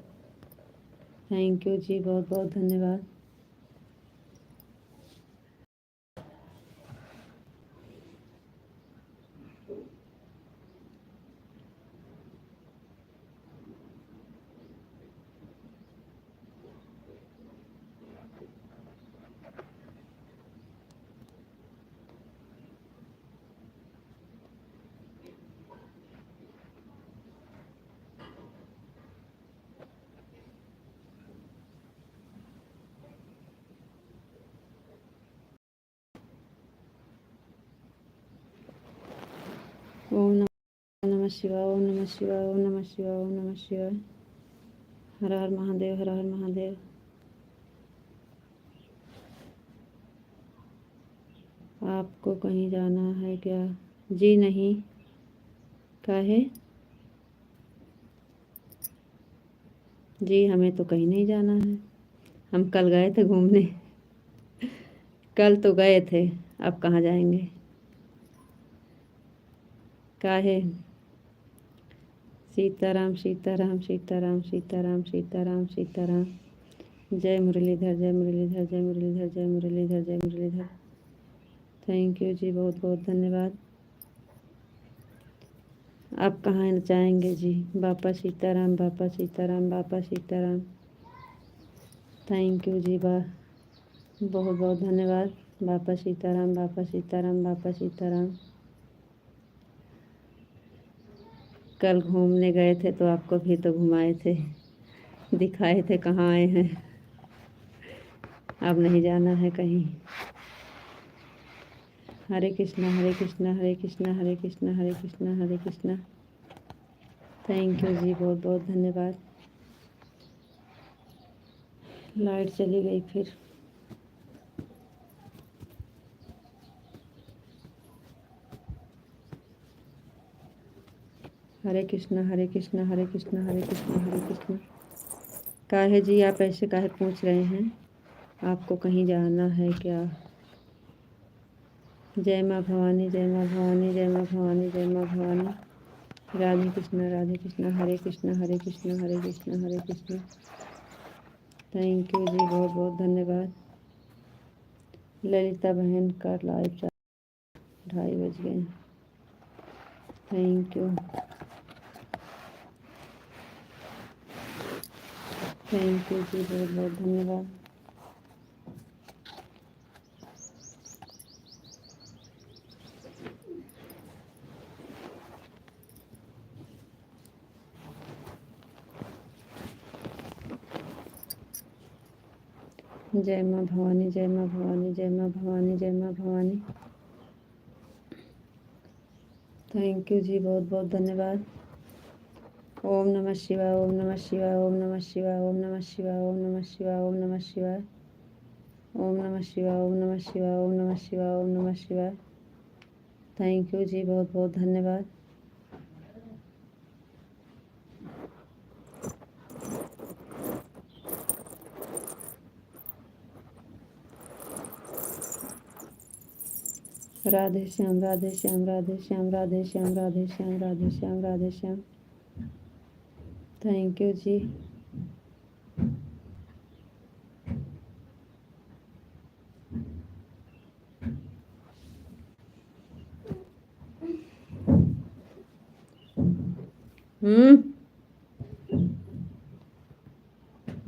थैंक यू जी, बहुत बहुत धन्यवाद। ओम नमः शिवाय ओम नमः शिवाय ओम नमः शिवाय ओम नमः शिवाय। हर हर महादेव हर हर महादेव। आपको कहीं जाना है क्या? जी नहीं। काहे? जी हमें तो कहीं नहीं जाना है, हम कल गए थे घूमने। कल तो गए थे, अब कहाँ जाएंगे? काहे? सीताराम सीताराम सीताराम सीताराम सीताराम सीताराम। जय मुरलीधर जय मुरलीधर जय मुरलीधर जय मुरलीधर जय मुरलीधर। थैंक यू जी, बहुत बहुत धन्यवाद। आप कहाँ जाएंगे जी? बापा सीताराम बापा सीताराम बापा सीताराम। थैंक यू जी, बहुत बहुत धन्यवाद। बापा सीताराम बापा सीताराम बापा सीताराम। कल घूमने गए थे तो आपको भी तो घुमाए थे, दिखाए थे कहाँ आए हैं। अब नहीं जाना है कहीं। हरे कृष्णा हरे कृष्णा हरे कृष्णा हरे कृष्णा हरे कृष्णा हरे कृष्णा। थैंक यू जी, बहुत बहुत धन्यवाद। लाइट चली गई फिर। हरे कृष्णा हरे कृष्णा हरे कृष्णा हरे कृष्णा हरे कृष्णा। काहे जी आप ऐसे काहे पूछ रहे हैं? आपको कहीं जाना है क्या? जय माँ भवानी जय माँ भवानी जय माँ भवानी जय माँ भवानी। राधे कृष्णा हरे कृष्णा हरे कृष्णा हरे कृष्णा हरे कृष्णा। थैंक यू जी, बहुत बहुत धन्यवाद। ललिता बहन का लाइव 2:30 बज गए। थैंक यू जी, बहुत बहुत धन्यवाद। जय माँ भवानी जय माँ भवानी जय माँ भवानी जय माँ भवानी। थैंक यू जी, बहुत बहुत धन्यवाद। ओम नमः शिवाय, ओम नमः शिवाय, ओम नमः शिवाय, ओम नमः शिवाय, ओम नमः शिवाय, ओम नमः शिवाय, ओम नमः शिवाय, ओम नमः शिवाय, ओम नमः शिवाय, ओम नमः शिवाय। थैंक यू जी, बहुत बहुत धन्यवाद। राधे श्याम, राधे श्याम, राधे श्याम, राधे श्याम, राधे श्याम, राधे श्याम, राधे श्याम। थैंक यू जी।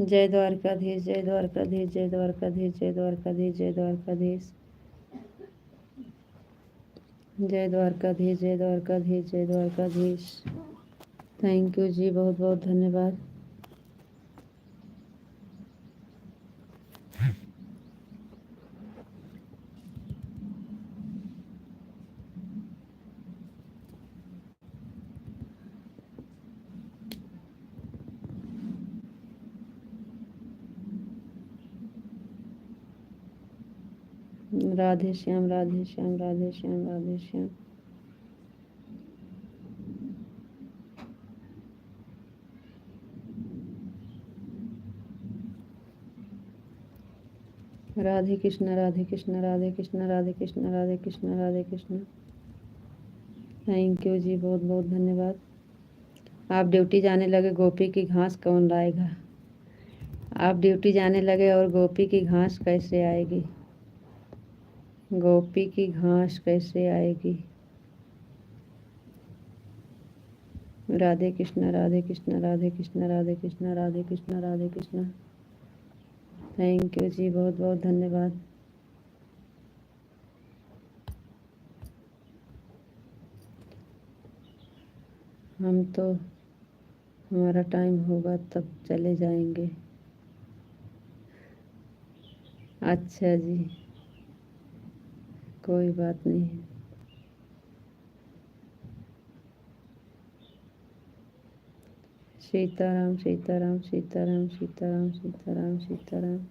जय द्वारकाधीश, जय द्वारकाधीश, जय द्वारकाधीश, जय द्वारकाधीश, जय द्वारकाधीश, जय द्वारकाधीश, जय द्वारकाधीश, जय द्वारकाधीश। थैंक यू जी, बहुत बहुत धन्यवाद। राधे श्याम, राधे श्याम, राधे श्याम, राधे श्याम। राधे कृष्ण, राधे कृष्ण, राधे कृष्ण, राधे कृष्ण, राधे कृष्ण, राधे कृष्ण। थैंक यू जी, बहुत बहुत धन्यवाद। आप ड्यूटी जाने लगे, गोपी की घास कौन लाएगा? आप ड्यूटी जाने लगे और गोपी की घास कैसे आएगी? गोपी की घास कैसे आएगी? राधे कृष्ण, राधे कृष्ण, राधे कृष्ण, राधे कृष्ण, राधे कृष्ण, राधे कृष्ण। थैंक यू जी, बहुत बहुत धन्यवाद। हम तो हमारा टाइम होगा तब चले जाएंगे। अच्छा जी, कोई बात नहीं। सीताराम, सीताराम, सीताराम, सीताराम, सीताराम, सीताराम।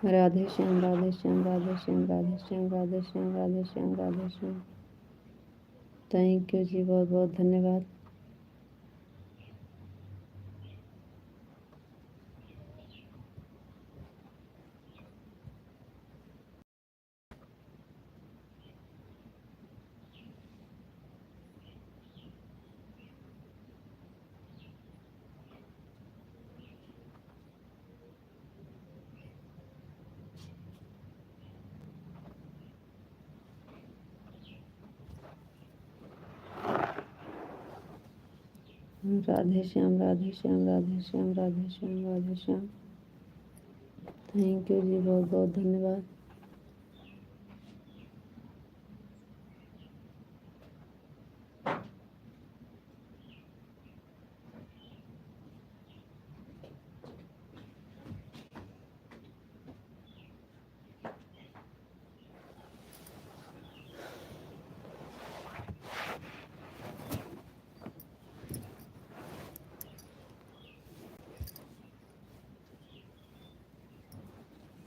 राधे श्याम, राधे श्याम, राधे श्याम, राधे श्याम, राधे श्याम, राधे श्याम, राधे श्याम। थैंक यू जी, बहुत बहुत धन्यवाद। राधे श्याम, राधे श्याम, राधे श्याम, राधे श्याम, राधे श्याम। थैंक यू जी, बहुत बहुत धन्यवाद।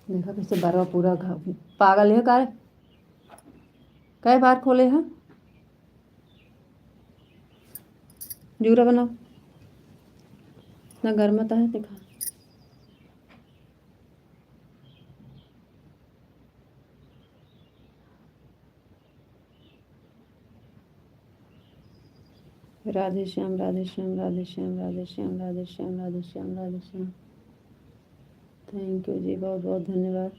देखा कैसे बारवा पूरा पागल है कार कई बार खोले हैं। जूरा बनाओ इतना गर्म आता है। देखा राधे श्याम, राधे श्याम, राधे श्याम, राधे श्याम, राधे श्याम, राधे श्याम, राधे श्याम। थैंक यू जी, बहुत बहुत धन्यवाद।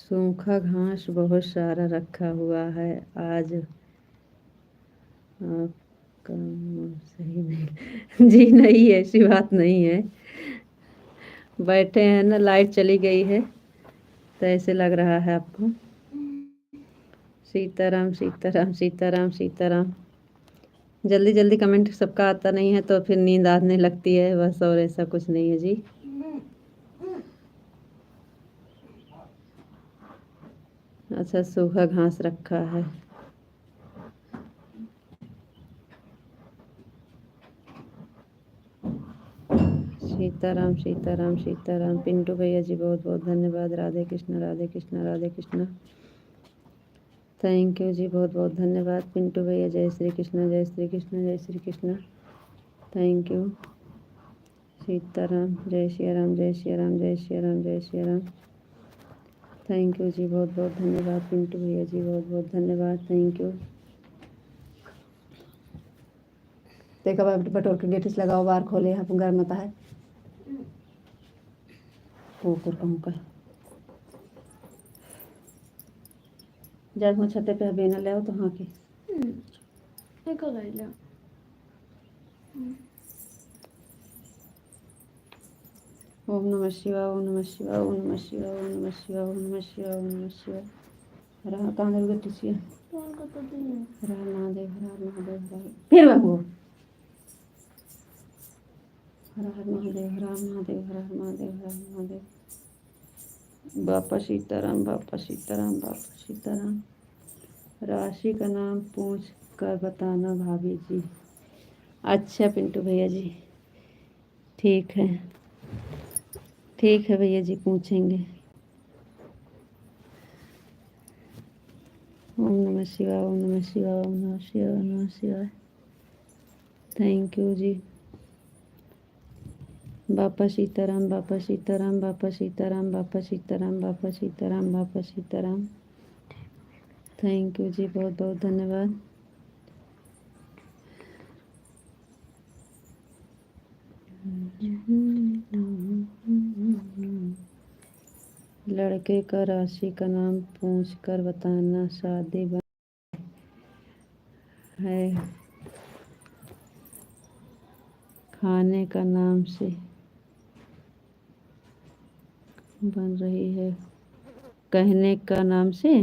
सूखा घास बहुत सारा रखा हुआ है आज आपका मूड सही नहीं। जी नहीं, ऐसी बात नहीं है, बैठे हैं ना, लाइट चली गई है तो ऐसे लग रहा है आपको। सीताराम सीताराम सीताराम सीताराम। जल्दी जल्दी कमेंट सबका आता नहीं है तो फिर नींद आने लगती है बस, और ऐसा कुछ नहीं है जी। अच्छा, सूखा घास रखा है। सीताराम सीताराम सीताराम। पिंटू भैया जी बहुत बहुत धन्यवाद। राधे कृष्णा राधे कृष्णा राधे कृष्णा। थैंक यू जी, बहुत बहुत धन्यवाद पिंटू भैया। जय श्री कृष्णा जय श्री कृष्णा जय श्री कृष्णा। Thank you. सीताराम। जय श्री राम जय श्री राम जय श्री राम जय श्री राम। थैंक यू जी, बहुत बहुत धन्यवाद पिंटू भैया जी, बहुत बहुत धन्यवाद। Thank you. देखा बटोर के गेटिस लगाओ, बाहर खोले, यहाँ पर गर्म होता है। ऊपर कहूँ का जब मैं छते पे बेना ले आओ तो हाँ की ओम नमः शिवाय ओम नमः शिवाय ओम नमः शिवाय ओम नमः शिवाय ओम नमः शिवाय ओम नमः शिवाय। रहा कहाँ दे टिसिया हर हर महादेव हर हर महादेव हर फिर बाबू हर हर महादेव हर हर महादेव हर हर महादेव हर हर महादेव। बापा सीताराम बापा सीताराम बापा सीताराम। राशि का नाम पूछ कर बताना भाभी जी। अच्छा पिंटू भैया जी, ठीक है ठीक है भैया जी, पूछेंगे। ओम नमः शिवाय ओम नमः शिवाय ओम नमः शिवाय ओम नमः शिवाय। थैंक यू जी। बापा सीताराम बापा सीताराम बापा सीताराम बापा सीताराम बापा सीताराम बापा सीताराम। थैंक यू जी, बहुत बहुत धन्यवाद। लड़के का राशि का नाम पूछ कर बताना। शादी है, खाने का नाम से बन रही है, कहने का नाम से।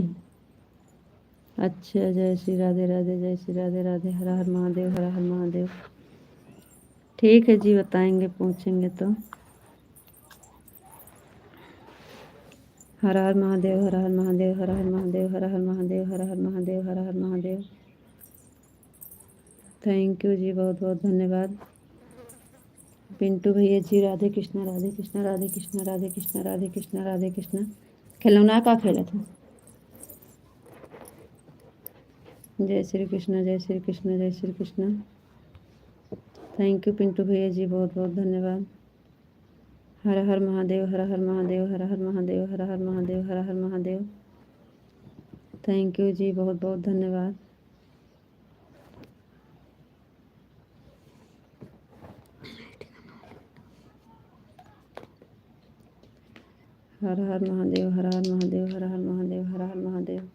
अच्छा, जय श्री राधे राधे जय श्री राधे राधे। हर हर महादेव हर हर महादेव। ठीक है जी, बताएंगे, पूछेंगे तो। हर हर महादेव हर हर महादेव हर हर महादेव हर हर महादेव हर हर महादेव हर हर महादेव। थैंक यू जी, बहुत बहुत धन्यवाद पिंटू भैया जी। राधे कृष्णा राधे कृष्णा राधे कृष्णा राधे कृष्णा राधे कृष्णा राधे कृष्णा। खिलौना का खेला था। जय श्री कृष्ण जय श्री कृष्ण जय श्री कृष्ण। थैंक यू पिंटू भैया जी, बहुत बहुत धन्यवाद। हर हर महादेव हर हर महादेव हर हर महादेव हर हर महादेव हर हर महादेव। थैंक यू जी, बहुत बहुत धन्यवाद। हर हर महादेव हर हर महादेव हर हर महादेव हर हर महादेव।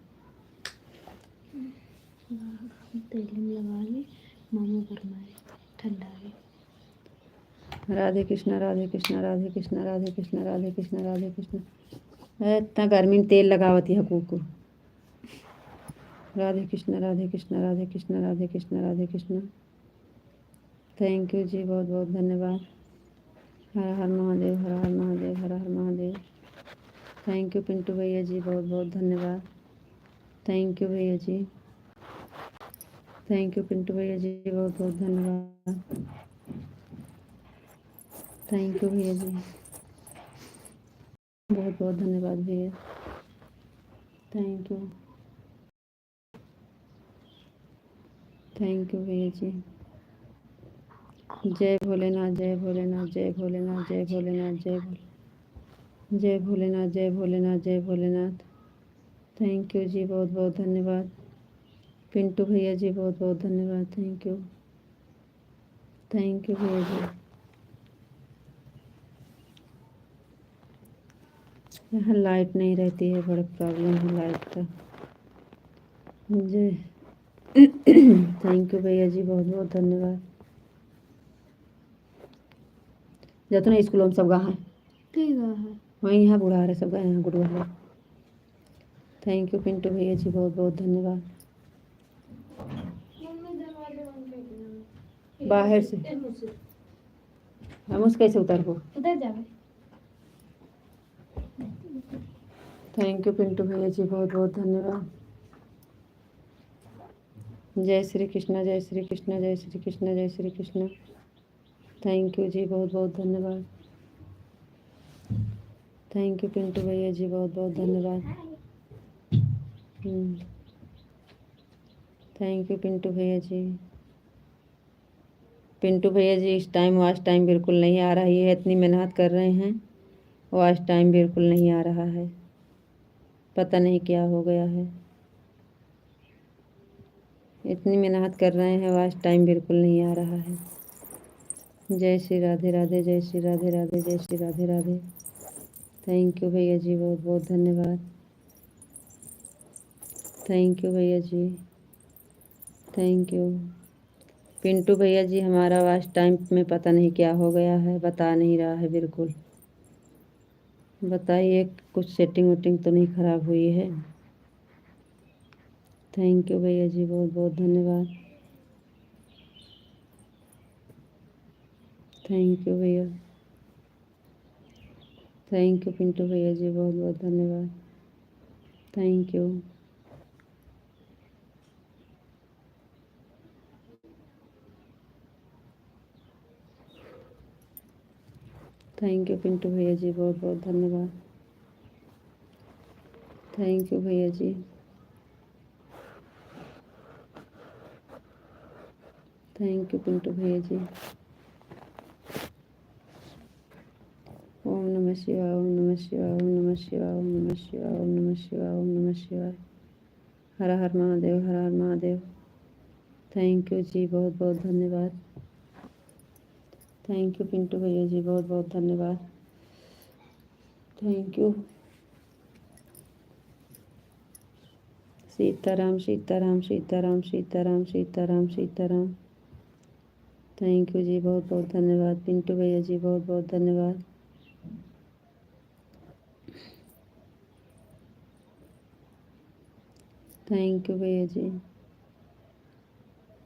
तेल लगा ली, मामू फरमाए ठंडा है। राधे कृष्णा राधे कृष्णा राधे कृष्णा राधे कृष्णा राधे कृष्णा राधे कृष्णा। इतना गर्मी में तेल लगावती है कुकू। राधे कृष्णा राधे कृष्णा राधे कृष्णा राधे कृष्णा राधे कृष्णा। थैंक यू जी, बहुत बहुत धन्यवाद। हर हर महादेव हर हर महादेव हर हर महादेव। थैंक यू पिंटू भैया जी, बहुत बहुत धन्यवाद। थैंक यू भैया जी। थैंक यू पिंटू भैया जी, बहुत बहुत धन्यवाद। थैंक यू भैया जी, बहुत बहुत धन्यवाद भैया। थैंक यू थैंक यू भैया जी। जय भोलेनाथ जय भोलेनाथ जय भोलेनाथ जय भोलेनाथ जय भोले जय भोलेनाथ जय भोलेनाथ जय भोलेनाथ। थैंक यू जी, बहुत बहुत धन्यवाद पिंटू भैया जी, बहुत बहुत धन्यवाद। थैंक यू भैया जी। यहाँ लाइट नहीं रहती है, बड़ा प्रॉब्लम है लाइट का मुझे। थैंक यू भैया जी, बहुत बहुत धन्यवाद। जाते ना स्कूलों में सब गा हैं, ठीक है। वहीं यहाँ बुढ़ा रहे सब गाए, यहाँ गुड़ुआ है। थैंक यू पिंटू भैया जी, बहुत बहुत धन्यवाद। बाहर से हम उस कैसे उतर हो। थैंक यू पिंटू भैया जी, बहुत बहुत धन्यवाद। जय श्री कृष्णा, जय श्री कृष्णा, जय श्री कृष्णा, जय श्री कृष्णा। थैंक यू जी, बहुत बहुत धन्यवाद। थैंक यू पिंटू भैया जी, बहुत बहुत धन्यवाद। थैंक यू पिंटू भैया जी। पिंटू भैया जी, इस टाइम वॉच टाइम बिल्कुल नहीं आ रही है, इतनी मेहनत कर रहे हैं, वॉच टाइम बिल्कुल नहीं आ रहा है, पता नहीं क्या हो गया है। इतनी मेहनत कर रहे हैं, वॉच टाइम बिल्कुल नहीं आ रहा है। जय श्री राधे राधे, जय श्री राधे राधे, जय श्री राधे राधे। थैंक यू भैया जी, बहुत बहुत धन्यवाद। थैंक यू भैया जी, थैंक यू। पिंटू भैया जी, हमारा वॉच टाइम में पता नहीं क्या हो गया है, बता नहीं रहा है बिल्कुल। बताइए, कुछ सेटिंग वेटिंग तो नहीं ख़राब हुई है। थैंक यू भैया जी, बहुत बहुत धन्यवाद। थैंक यू भैया। थैंक यू पिंटू भैया जी, बहुत बहुत धन्यवाद। Thank you. Thank you Pintu भैया जी, बहुत बहुत धन्यवाद। थैंक यू भैया जी। थैंक यू पिंटू भैया जी। ओम नमः शिवाय, ओम नमः शिवाय, ओम नमः शिवाय, ओम नमः शिवाय, ओम नमः शिवाय, ओम नमः शिवाय। हर हर महादेव, हर हर महादेव। थैंक यू जी, बहुत बहुत धन्यवाद। थैंक यू पिंटू भैया जी, बहुत बहुत धन्यवाद। Thank you. Sitaram Sitaram Sitaram Sitaram Sitaram Sitaram. Thank you जी, बहुत बहुत धन्यवाद। पिंटू भैया जी, बहुत बहुत धन्यवाद। थैंक यू भैया जी,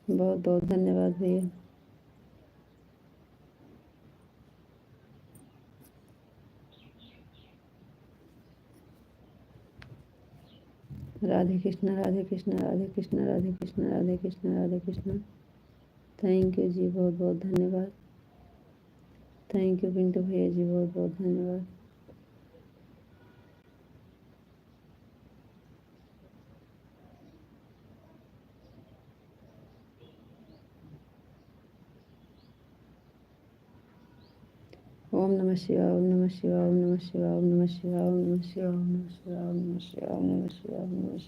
बहुत बहुत धन्यवाद भैया। राधे कृष्णा, राधे कृष्णा, राधे कृष्णा, राधे कृष्णा, राधे कृष्णा, राधे कृष्णा। थैंक यू जी, बहुत बहुत धन्यवाद। थैंक यू पिंटू भैया जी, बहुत बहुत धन्यवाद। ओम नमः शिवाय, ओम नमः शिवाय, ओम नमः शिवाय, ओम नमः शिवाय, ओम नमः शिवाय, ओम नमः शिवाय, ओम नमः शिवाय, ओम नमः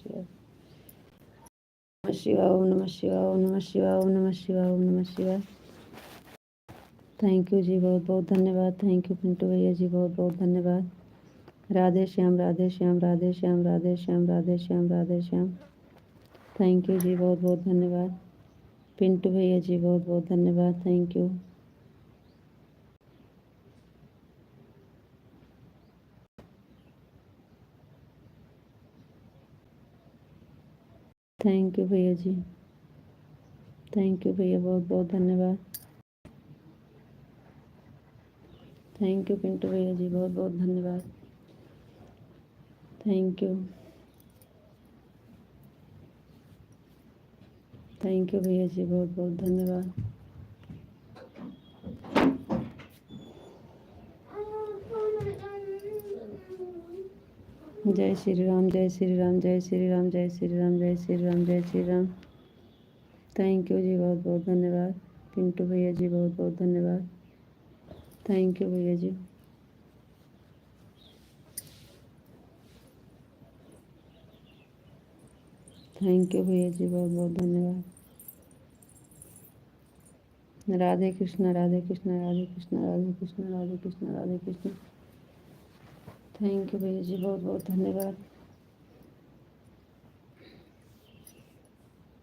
शिवाय, ओम नमः शिवाय, ओम नमः शिवाय, ओम नमः शिवाय, ओम नमः शिवाय, ओम नमः शिवाय। थैंक यू जी, बहुत बहुत धन्यवाद। थैंक यू पिंटू भैया जी, बहुत बहुत धन्यवाद। राधे श्याम, राधे श्याम, राधे श्याम, राधे श्याम, राधे श्याम, राधे श्याम। थैंक यू जी, बहुत बहुत धन्यवाद। पिंटू भैया जी, बहुत बहुत धन्यवाद। Thank you. थैंक यू भैया जी। थैंक यू भैया, बहुत बहुत धन्यवाद। थैंक यू पिंटू भैया जी, बहुत बहुत धन्यवाद। Thank you. थैंक यू भैया जी, बहुत बहुत धन्यवाद। जय श्री राम, जय श्री राम, जय श्री राम, जय श्री राम, जय श्री राम, जय श्री राम। थैंक यू जी, बहुत बहुत धन्यवाद। पिंटू भैया जी, बहुत बहुत धन्यवाद। थैंक यू भैया जी। थैंक यू भैया जी, बहुत बहुत धन्यवाद। राधे कृष्णा, राधे कृष्णा, राधे कृष्णा, राधे कृष्णा, राधे कृष्णा, राधे कृष्णा। थैंक यू भैया जी, बहुत बहुत धन्यवाद।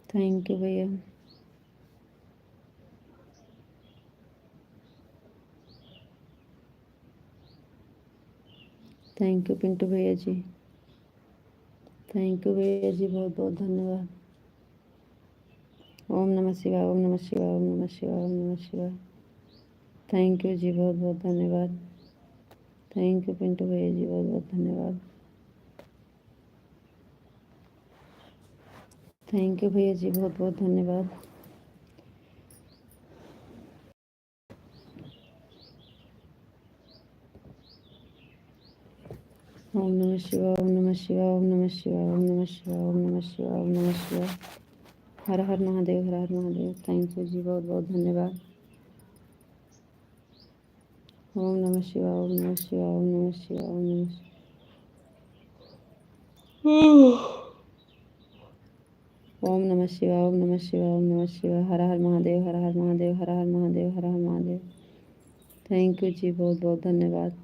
थैंक यू भैया। थैंक यू पिंटू भैया जी। थैंक यू भैया जी, बहुत बहुत धन्यवाद। ओम नमः शिवाय, ओम नमः शिवाय, ओम नमः शिवाय, ओम नमः शिवाय। थैंक यू जी, बहुत बहुत धन्यवाद। थैंक यू पिंटू भैया जी, बहुत बहुत धन्यवाद। थैंक यू भैया जी, बहुत बहुत धन्यवाद। ओम नमः शिवाय, ओम नमः शिवाय, ओम नमः शिवाय, ओम नमः शिवाय, ओम नमः शिवाय, ओम नमः शिवाय। हर हर महादेव, हर हर महादेव। थैंक यू जी, बहुत बहुत धन्यवाद। ओम नमः शिवाय, ओम नमः शिवाय, ओम नमः शिवाय, ओम नमः ओम नमः शिवाय, ओम नमः शिवाय, ओम नमः शिवाय। हर हर महादेव, हर हर महादेव, हर हर महादेव, हर हर महादेव। थैंक यू जी, बहुत बहुत धन्यवाद।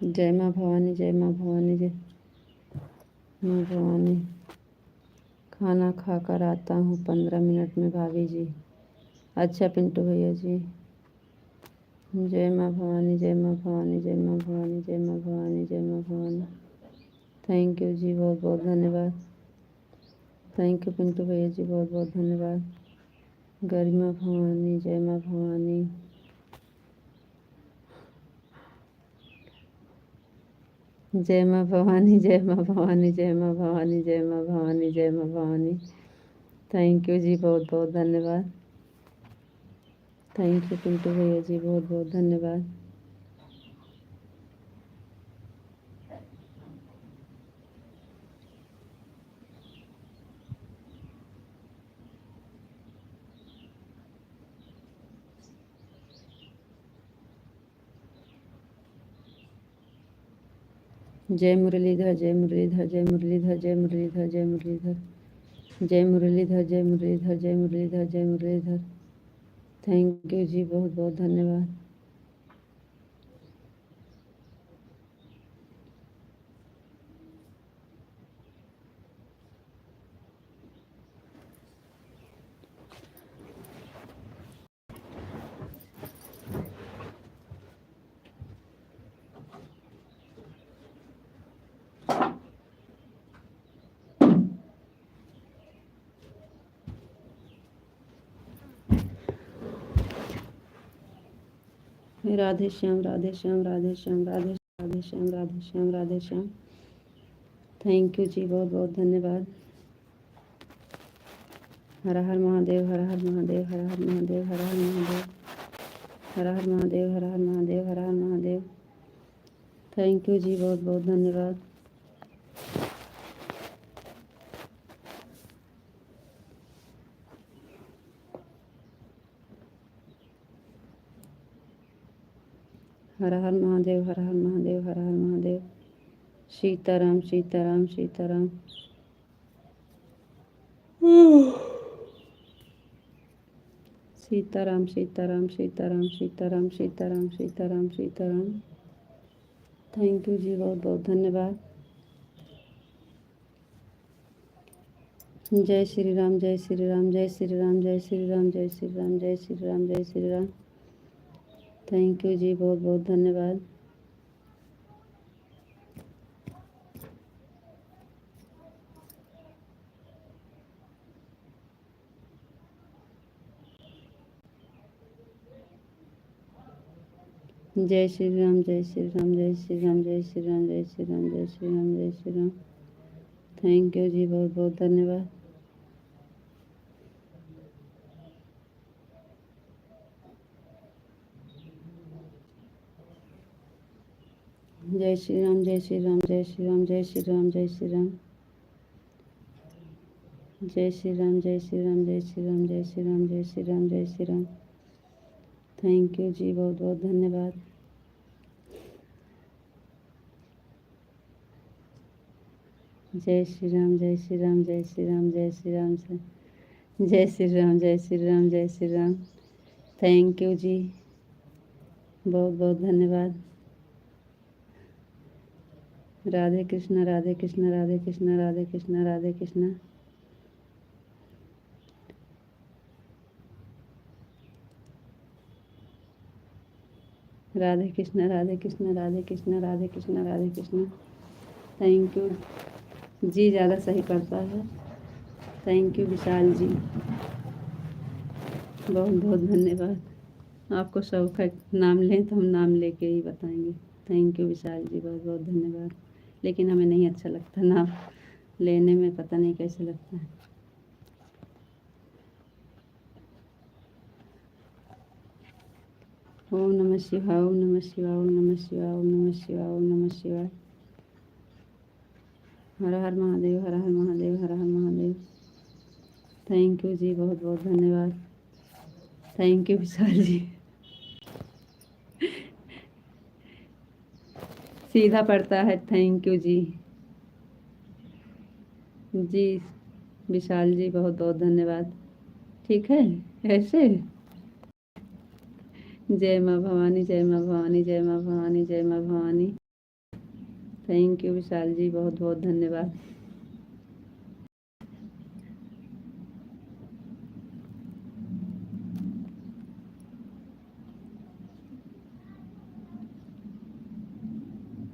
जय माँ भवानी, जय माँ भवानी, जय माँ भवानी। खाना खाकर आता हूँ 15 मिनट में भाभी जी। अच्छा पिंटू भैया जी। जय माँ भवानी, जय माँ भवानी, जय माँ भवानी, जय माँ भवानी, जय माँ भवानी। थैंक यू जी, बहुत बहुत धन्यवाद। थैंक यू पिंटू भैया जी, बहुत बहुत धन्यवाद। गरिमा भवानी, जय माँ भवानी। जय माँ भवानी, जय माँ भवानी, जय माँ भवानी, जय माँ भवानी, जय माँ भवानी। थैंक यू जी, बहुत बहुत धन्यवाद। थैंक यू पिंटू भैया जी, बहुत बहुत धन्यवाद। जय मुरलीधर, जय मुरलीधर, जय मुरलीधर, जय मुरलीधर, जय मुरलीधर, जय मुरलीधर, जय मुरलीधर, जय मुरलीधर, जय मुरलीधर। थैंक यू जी, बहुत बहुत धन्यवाद। राधे श्याम, राधे श्याम, राधे श्याम, राधे राधे श्याम, राधे श्याम, राधे श्याम। थैंक यू जी, बहुत बहुत धन्यवाद। हर हर महादेव, हर हर महादेव, हर हर महादेव, हर हर महादेव, हर हर महादेव, हर हर महादेव, हर हर महादेव। थैंक यू जी, बहुत बहुत धन्यवाद। हर हर महादेव, हर हर महादेव, हर हर महादेव। सीताराम, सीताराम, सीताराम। सीताराम, सीताराम, सीताराम, सीताराम, सीताराम, सीताराम, सीताराम। थैंक यू जी, बहुत बहुत धन्यवाद। जय श्री राम, जय श्री राम, जय श्री राम, जय श्री राम, जय श्री राम, जय श्री राम, जय श्री राम। थैंक यू जी, बहुत बहुत धन्यवाद। जय श्री राम, जय श्री राम, जय श्री राम, जय श्री राम, जय श्री राम, जय श्री राम, जय श्री राम। थैंक यू जी, बहुत बहुत धन्यवाद। जय श्री राम, जय श्री राम, जय श्री राम, जय श्री राम, जय श्री राम। जय श्री राम, जय श्री राम, जय श्री राम, जय श्री राम, जय श्री राम, जय श्री राम। थैंक यू जी, बहुत बहुत धन्यवाद। जय श्री राम, जय श्री राम, जय श्री राम, जय श्री राम, जय श्री राम, जय श्री राम, जय श्री राम। थैंक यू जी, बहुत बहुत धन्यवाद। राधे कृष्णा, राधे कृष्णा, राधे कृष्णा, राधे कृष्णा, राधे कृष्णा। राधे कृष्णा, राधे कृष्णा, राधे कृष्णा, राधे कृष्णा, राधे कृष्णा। थैंक यू जी, ज़्यादा सही पड़ता है। थैंक यू विशाल जी, बहुत बहुत धन्यवाद। आपको शौक है नाम लें तो हम नाम लेके ही बताएंगे। थैंक यू विशाल जी, बहुत बहुत धन्यवाद। लेकिन हमें नहीं अच्छा लगता नाम लेने में, पता नहीं कैसे लगता है। ओम नमः शिवाय, ओम नमः शिवाय, ओम नमः शिवाय, ओम नमः शिवाय, ओम नमः शिवाय। हर हर महादेव, हर हर महादेव, हर हर महादेव। थैंक यू जी, बहुत बहुत धन्यवाद। थैंक यू विशाल जी। सीधा पड़ता है। थैंक यू जी। जी विशाल जी, बहुत बहुत धन्यवाद। ठीक है ऐसे। जय माँ भवानी, जय माँ भवानी, जय माँ भवानी, जय माँ भवानी। थैंक यू विशाल जी, बहुत बहुत धन्यवाद।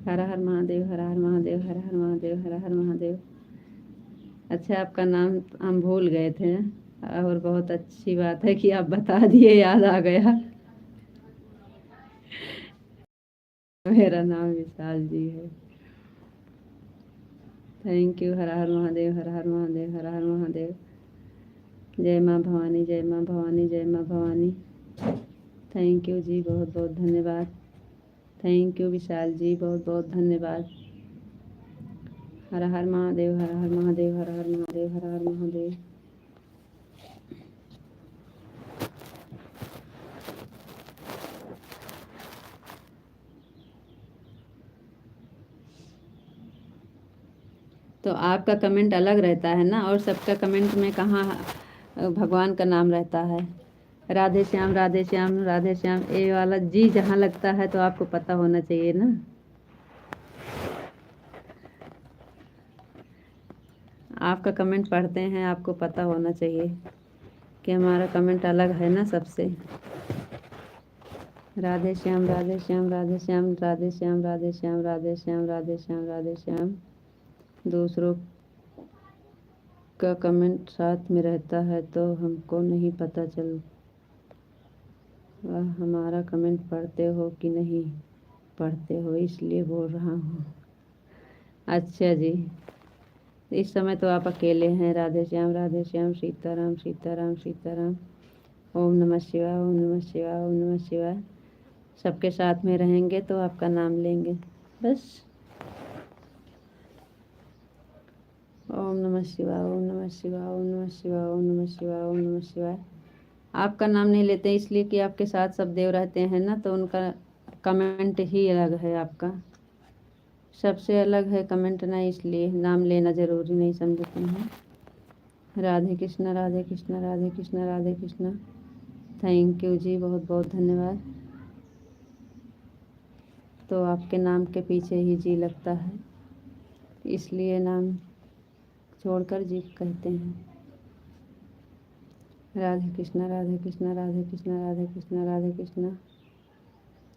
हर हर महादेव, हर हर महादेव, हर हर महादेव, हर हर महादेव। अच्छा, आपका नाम हम भूल गए थे और बहुत अच्छी बात है कि आप बता दिए, याद आ गया। मेरा नाम विशाल जी है। Thank you. हर हर महादेव, हर हर महादेव, हर हर महादेव। जय माँ भवानी, जय माँ भवानी, जय माँ भवानी। थैंक यू जी, बहुत बहुत धन्यवाद। थैंक यू विशाल जी, बहुत बहुत धन्यवाद। हर हर महादेव, हर हर महादेव, हर हर महादेव, हर हर महादेव। तो आपका कमेंट अलग रहता है ना, और सबका कमेंट में कहाँ भगवान का नाम रहता है। राधे श्याम, राधे श्याम, राधे श्याम, ये वाला जी जहाँ लगता है तो आपको पता होना चाहिए ना। आपका कमेंट पढ़ते हैं, आपको पता होना चाहिए कि हमारा कमेंट अलग है ना सबसे। राधे श्याम, राधे श्याम, राधे श्याम, राधे श्याम, राधे श्याम, राधे श्याम, राधे श्याम, राधे श्याम। दूसरों का कमेंट साथ में रहता है तो हमको नहीं पता चल वह हमारा कमेंट पढ़ते हो कि नहीं पढ़ते हो, इसलिए बोल रहा हूँ। अच्छा जी, इस समय तो आप अकेले हैं। राधे श्याम, राधे श्याम, सीताराम, सीताराम, सीताराम। ओम नमः शिवाय, ओम नमः शिवाय, ओम नमः शिवाय। सबके साथ में रहेंगे तो आपका नाम लेंगे बस। ओम नमः शिवाय, ओम नमः शिवाय, ओम नमः शिवाय, ओम नमः शिवाय, ओम नमः शिवाय। आपका नाम नहीं लेते इसलिए कि आपके साथ सब देव रहते हैं ना, तो उनका कमेंट ही अलग है। आपका सबसे अलग है कमेंट ना, इसलिए नाम लेना ज़रूरी नहीं समझते हैं। राधे कृष्णा, राधे कृष्णा, राधे कृष्णा, राधे कृष्णा। थैंक यू जी, बहुत बहुत धन्यवाद। तो आपके नाम के पीछे ही जी लगता है, इसलिए नाम छोड़कर जी कहते हैं। राधे कृष्णा, राधे कृष्णा, राधे कृष्णा, राधे कृष्णा, राधे कृष्णा।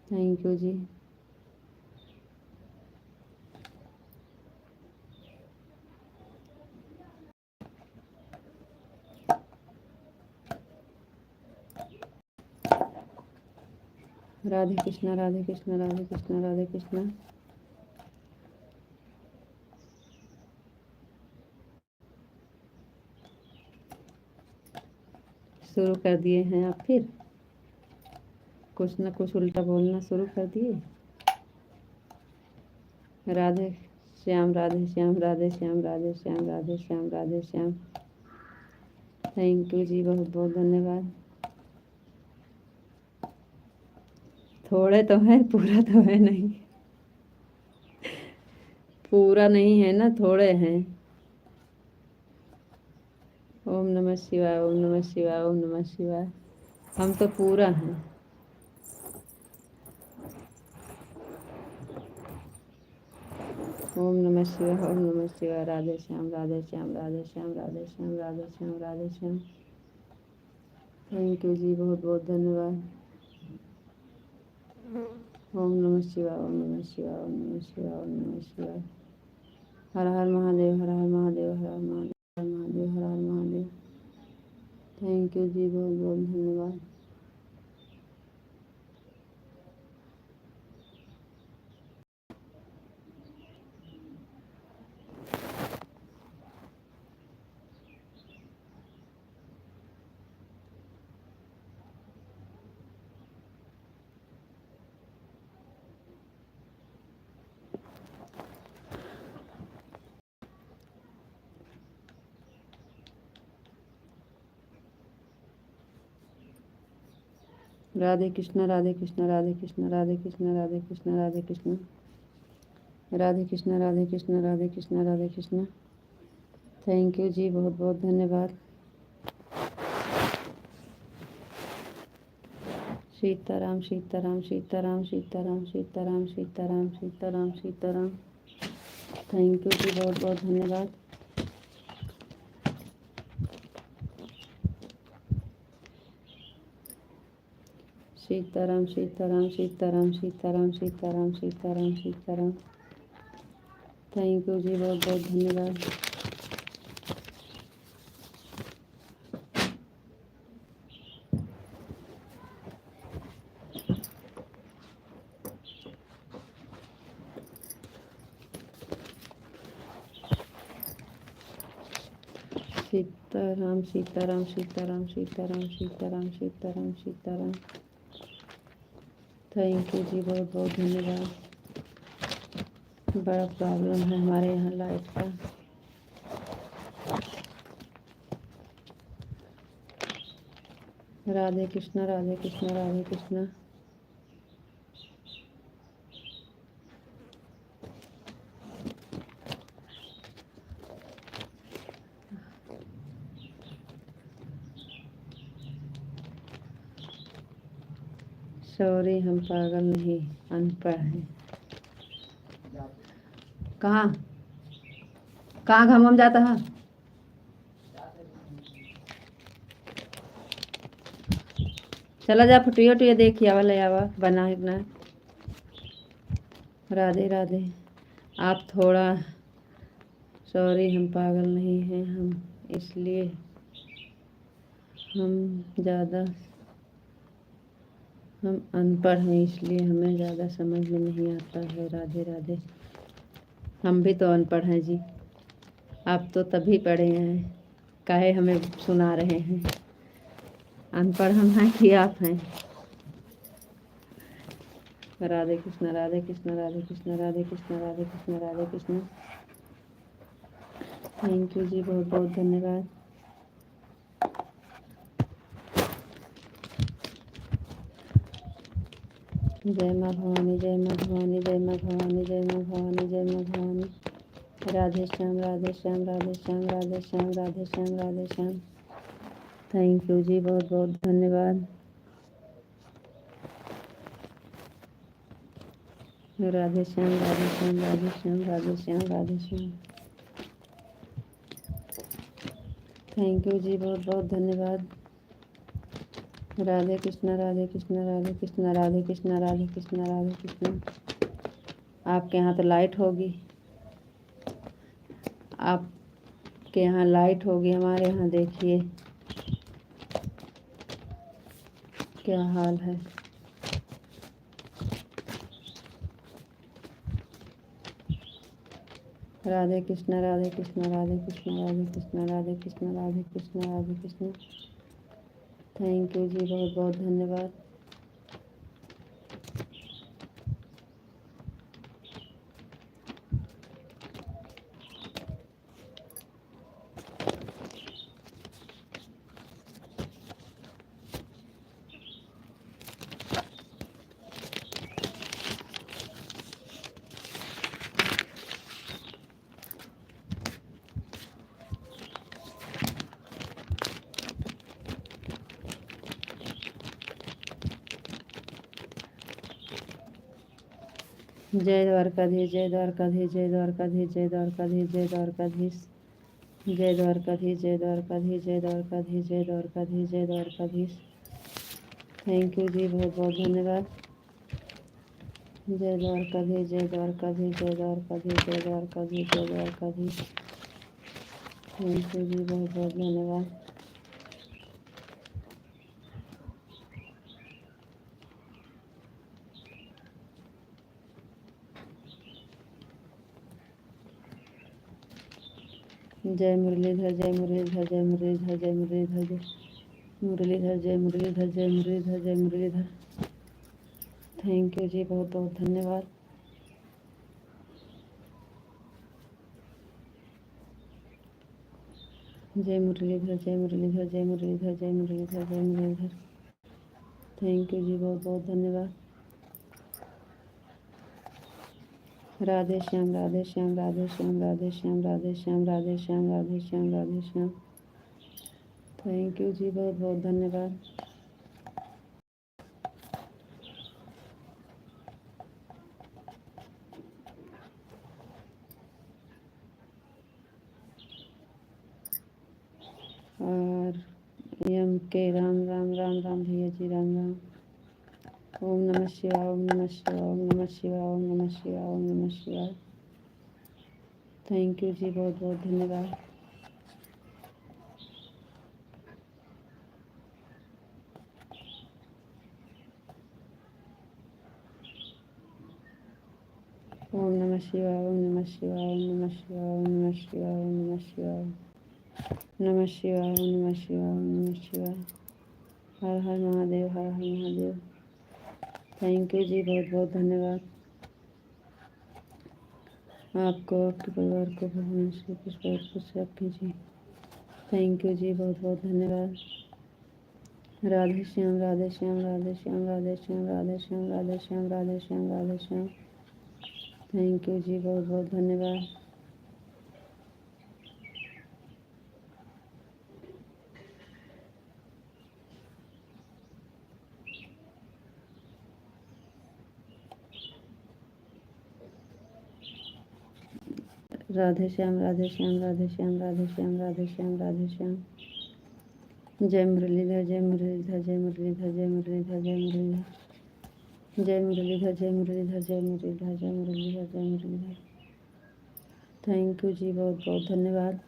थैंक यू जी। राधे कृष्णा, राधे कृष्णा, राधे कृष्णा, राधे कृष्णा। शुरू कर दिए हैं आप फिर कुछ न कुछ उल्टा बोलना शुरू कर दिए। राधे श्याम, राधे श्याम, राधे श्याम, राधे श्याम, राधे श्याम, राधे श्याम। थैंक यू जी, बहुत बहुत धन्यवाद। थोड़े तो हैं, पूरा तो है नहीं। पूरा नहीं है ना, थोड़े हैं। ओम नमः शिवाय, ओम नमः शिवाय, ओम नमः शिवाय। हम तो पूरा हैं। ओम नमः शिवाय, ओम नमः शिवाय। राधे श्याम, राधे श्याम, राधे श्याम, राधे श्याम, राधे श्याम, राधे श्याम। थैंक यू जी, बहुत बहुत धन्यवाद। ओम नमः शिवाय, ओम नमः शिवाय, ओम नमः शिवाय, ओम नमः शिवाय। हर हर महादेव, हर हर महादेव, हर हर महादेव, हर महादेव, हर हर महादेव। थैंक यू जी, बहुत बहुत धन्यवाद। राधे कृष्ण, राधे कृष्ण, राधे कृष्ण, राधे कृष्ण, राधे कृष्ण, राधे कृष्ण, राधे कृष्ण, राधे कृष्ण, राधे कृष्ण, राधे कृष्ण। थैंक यू जी, बहुत बहुत धन्यवाद। सीताराम, सीताराम, सीताराम, सीताराम, सीताराम, सीताराम, सीताराम, सीताराम। थैंक यू जी, बहुत बहुत धन्यवाद। सीताराम, सीताराम, सीताराम, सीताराम, सीताराम, सीताराम, सीताराम। थैंक यू जी, बहुत बहुत धन्यवाद। सीताराम, सीताराम, सीताराम, सीताराम, सीताराम, सीताराम, सीताराम। थैंक यू जी, बहुत बहुत धन्यवाद। बड़ा प्रॉब्लम है हमारे यहाँ लाइट का। राधे कृष्ण, राधे कृष्ण, राधे कृष्ण। सॉरी, हम पागल नहीं, अनपढ़ हैं। कहाँ कहाँ घम जाता है? चला जा, फुटियो टुयो देखिए आवा, ले आवा, बना इतना। राधे राधे। आप थोड़ा, सॉरी हम पागल नहीं हैं, हम इसलिए हम अनपढ़ हैं, इसलिए हमें ज़्यादा समझ में नहीं आता है। राधे राधे। हम भी तो अनपढ़ हैं जी, आप तो तभी पढ़े हैं, काहे हमें सुना रहे हैं? अनपढ़ हम हैं कि आप हैं? राधे कृष्ण, राधे कृष्ण, राधे कृष्ण, राधे कृष्ण, राधे कृष्ण, राधे कृष्ण। थैंक यू जी, बहुत बहुत धन्यवाद। जय माँ भवानी, जय माँ भवानी, जय माँ भवानी, जय माँ भवानी, जय माँ भवानी। राधे श्याम, राधे श्याम, राधे श्याम, राधे श्याम, राधे श्याम, राधे श्याम। थैंक यू जी, बहुत बहुत धन्यवाद। राधे श्याम, राधे श्याम, राधे श्याम, राधे श्याम, राधे श्याम। थैंक यू जी, बहुत बहुत धन्यवाद। राधे कृष्ण, राधे कृष्ण, राधे कृष्ण, राधे कृष्ण, राधे कृष्ण, राधे कृष्ण। आपके यहाँ तो लाइट होगी, आपके यहाँ लाइट होगी, हमारे यहाँ देखिए क्या हाल है। राधे कृष्ण, राधे कृष्ण, राधे कृष्ण, राधे कृष्ण, राधे कृष्ण, राधे कृष्ण, राधे कृष्ण। थैंक यू जी, बहुत बहुत धन्यवाद। जय द्वारकाधीश, जय द्वारकाधीश, जय द्वारकाधीश, जय द्वारकाधीश, जय द्वारकाधीश, जय द्वारकाधीश, जय द्वारकाधीश, जय द्वारकाधीश, जय द्वारकाधीश, जय द्वारकाधीश। थैंक यू जी, बहुत बहुत धन्यवाद। जय द्वारकाधीश, जय द्वारकाधीश, जय द्वारकाधीश, जय द्वारकाधीश, जय द्वारकाधीश। थैंक यू जी, बहुत बहुत धन्यवाद। जय मुरलीधर, जय मुरलीधर, जय मुरलीधर, जय मुरलीधर, जय मुरलीधर, जय मुरलीधर, जय मुरलीधर, जय मुरलीधर। थैंक यू जी, बहुत बहुत धन्यवाद। जय मुरलीधर, जय मुरलीधर, जय मुरलीधर, जय मुरलीधर, जय मुरलीधर। थैंक यू जी, बहुत बहुत धन्यवाद। राधे श्याम, राधे श्याम, राधे श्याम, राधे श्याम, राधे श्याम, राधे श्याम, राधे श्याम, राधे श्याम। थैंक यू जी, बहुत बहुत धन्यवाद। और एम के राम राम राम राम भैया जी, राम राम। ओम नमः शिवाय, ओम नमः शिवाय, ओम नमः शिवाय, ओम नमः शिवाय, ओम नमः शिवाय। थैंक यू जी, बहुत बहुत धन्यवाद। ओम नमः शिवाय, ओम नमः शिवाय, ओम नमः शिवाय, ओम नमः शिवाय, ओम नमः शिवाय, नमः शिवाय, ओम नमः शिवाय, ओम नमः शिवाय। हर हर महादेव, हर हर महादेव। थैंक यू जी, बहुत बहुत धन्यवाद। आपको, आपके परिवार को भगवान श्री कृष्ण बहुत खुश रखे जी। थैंक यू जी, बहुत बहुत धन्यवाद। राधे श्याम, राधे श्याम, राधे श्याम, राधे श्याम, राधे श्याम, राधे श्याम, राधे श्याम, राधे श्याम। थैंक यू जी, बहुत बहुत धन्यवाद। राधे श्याम, राधे श्याम, राधे श्याम, राधे श्याम, राधे श्याम, राधे श्याम। जय मुरलीधर, जय मुरलीधर, जय मुरलीधर, जय मुरलीधर, जय मुरलीधर, जय मुरलीधर, जय मुरलीधर, जय मुरलीधर, जय मुरलीधर, जय मुरलीधर। थैंक यू जी, बहुत बहुत धन्यवाद।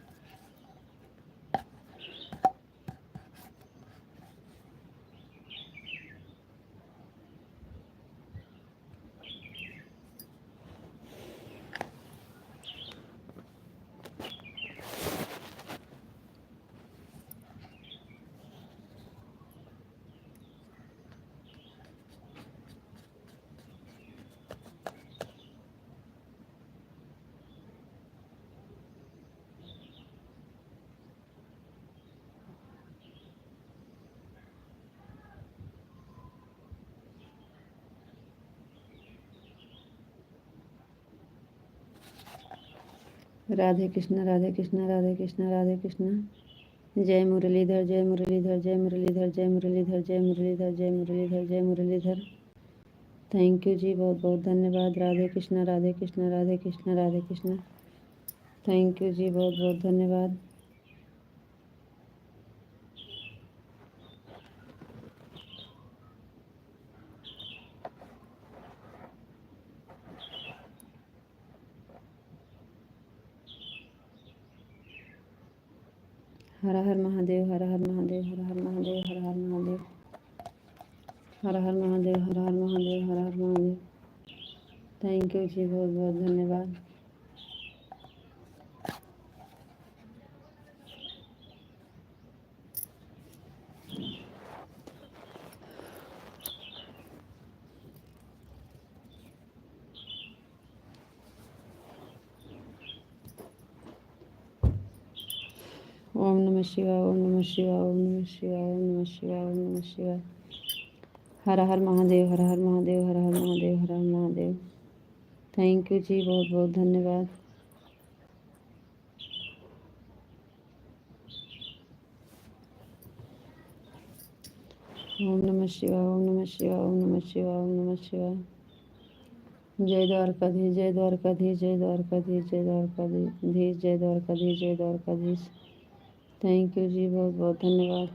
राधे कृष्ण, राधे कृष्ण, राधे कृष्ण, राधे कृष्ण। जय मुरलीधर, जय मुरलीधर, जय मुरलीधर, जय मुरलीधर, जय मुरलीधर, जय मुरलीधर, जय मुरलीधर। थैंक यू जी, बहुत बहुत धन्यवाद। राधे कृष्ण, राधे कृष्ण, राधे कृष्ण, राधे कृष्ण। थैंक यू जी, बहुत बहुत धन्यवाद। हर हर महादेव, हर हर महादेव, हर हर महादेव, हर हर महादेव, हर हर महादेव, हर हर महादेव, हर हर महादेव। थैंक यू जी, बहुत बहुत धन्यवाद। ओम नमः शिवाय, ओम नमः शिवाय, ओम नमः शिवाय, ओम नमः शिवाय, ओम नमः शिवाय। हर हर महादेव, हर हर महादेव, हर हर महादेव, हर हर महादेव। थैंक यू जी, बहुत बहुत धन्यवाद। ओम नमः शिवाय, ओम नमः शिवाय, ओम नमः शिवाय, ओम नमः शिवाय। जय द्वारकाधीश, जय द्वारकाधीश, जय द्वारकाधीश, जय द्वारकाधीश, जय द्वारकाधीश, जय द्वारकाधीश। थैंक यू जी, बहुत बहुत धन्यवाद।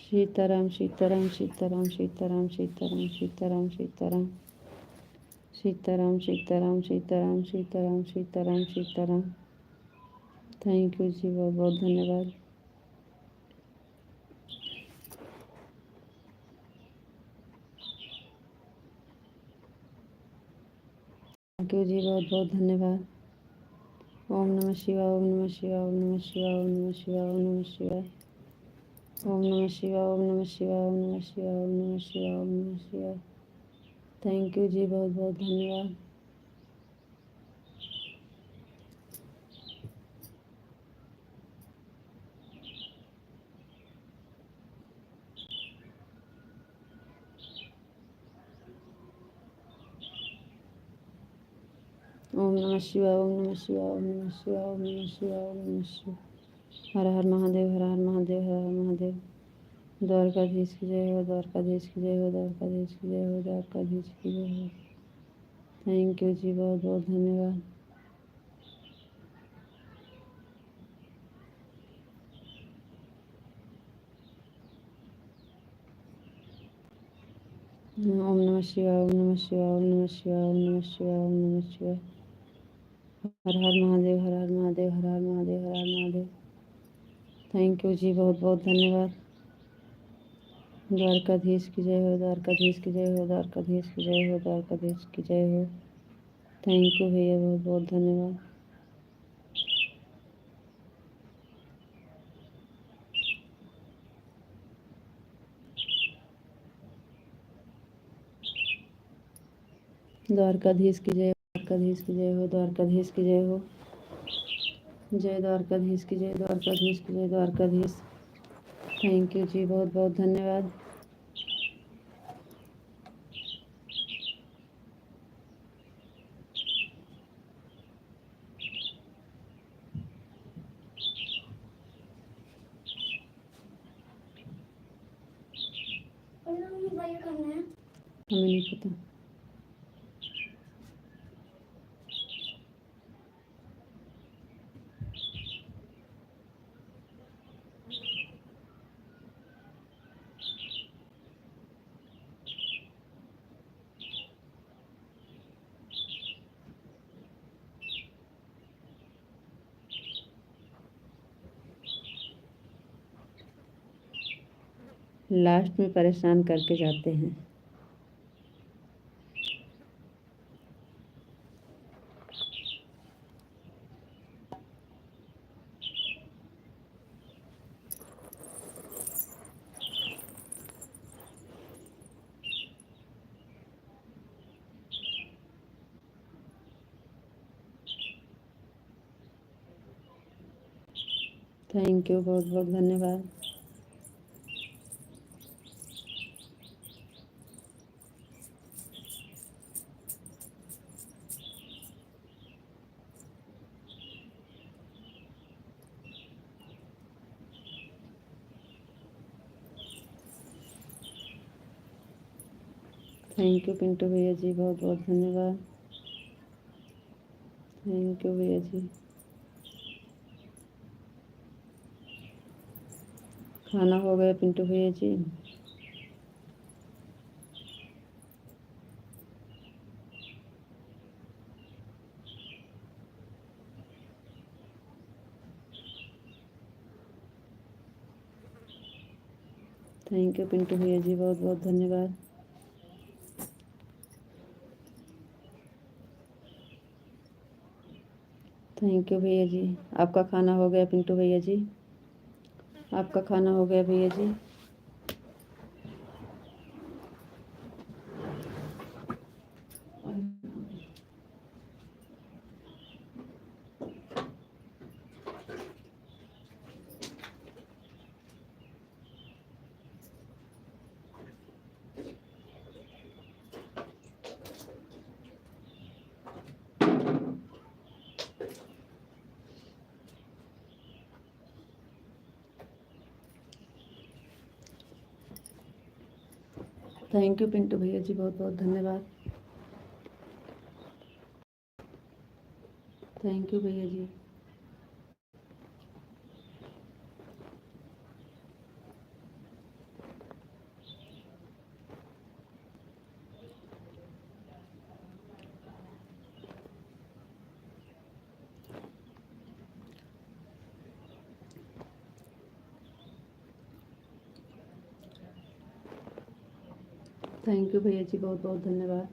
सीताराम सीताराम सीताराम सीताराम सीताराम सीताराम सीताराम सीताराम सीताराम सीताराम सीताराम सीताराम सीताराम। थैंक यू जी, बहुत बहुत धन्यवाद। थैंक यू जी, बहुत बहुत धन्यवाद। ओम नमः शिवाय, ओम नमः शिवाय, ओम नमः शिवाय, ओम नमः शिवाय, ओम नमः शिवाय, ओम नमः शिवाय, ओम नमः शिवाय, ओम नमः शिवाय, ओम नमः शिवाय, ओम नमः शिवाय। थैंक यू जी, बहुत बहुत धन्यवाद। ओम नमः शिवाय, ओम नमः शिवाय, ओम नमः शिवाय, ओम नमः शिवाय, ओम नमः शिवाय। हर हर महादेव, हर हर महादेव, हर हर महादेव। द्वारकाधीश की जय हो, द्वारकाधीश की जय हो, द्वारकाधीश की जय हो, द्वारकाधीश की जय हो। थैंक यू जी, बहुत बहुत धन्यवाद। ओम नमः शिवाय, ओम नमः शिवाय, ओम नमः शिवाय, ओम नमः शिवाय, ओम नमः शिवाय। हर हर महादेव, हर हर महादेव, हर हर महादेव, हर हर महादेव। थैंक यू जी, बहुत बहुत धन्यवाद। द्वारकाधीश की जय हो, द्वारकाधीश की जय हो, द्वारकाधीश की जय हो, द्वारकाधीश की जय हो। थैंक यू भैया, बहुत बहुत धन्यवाद। द्वारकाधीश की जय, द्वारकाधीश की जय हो, द्वारकाधीश की जय हो। जय द्वारकाधीश की जय, द्वारकाधीश की जय, द्वारकाधीश। थैंक यू जी, बहुत बहुत धन्यवाद। हमें नहीं पता। लास्ट में परेशान करके जाते हैं। थैंक यू, बहुत बहुत धन्यवाद। थैंक यू पिंटू भैया जी, बहुत बहुत धन्यवाद। थैंक यू भैया जी। खाना हो गया पिंटू भैया जी? थैंक यू पिंटू भैया जी, बहुत बहुत धन्यवाद। थैंक यू भैया जी। आपका खाना हो गया पिंटू भैया जी? आपका खाना हो गया भैया जी? थैंक यू पिंटू भैया जी, बहुत बहुत धन्यवाद। थैंक यू भैया जी। थैंक यू भैया जी, बहुत बहुत धन्यवाद।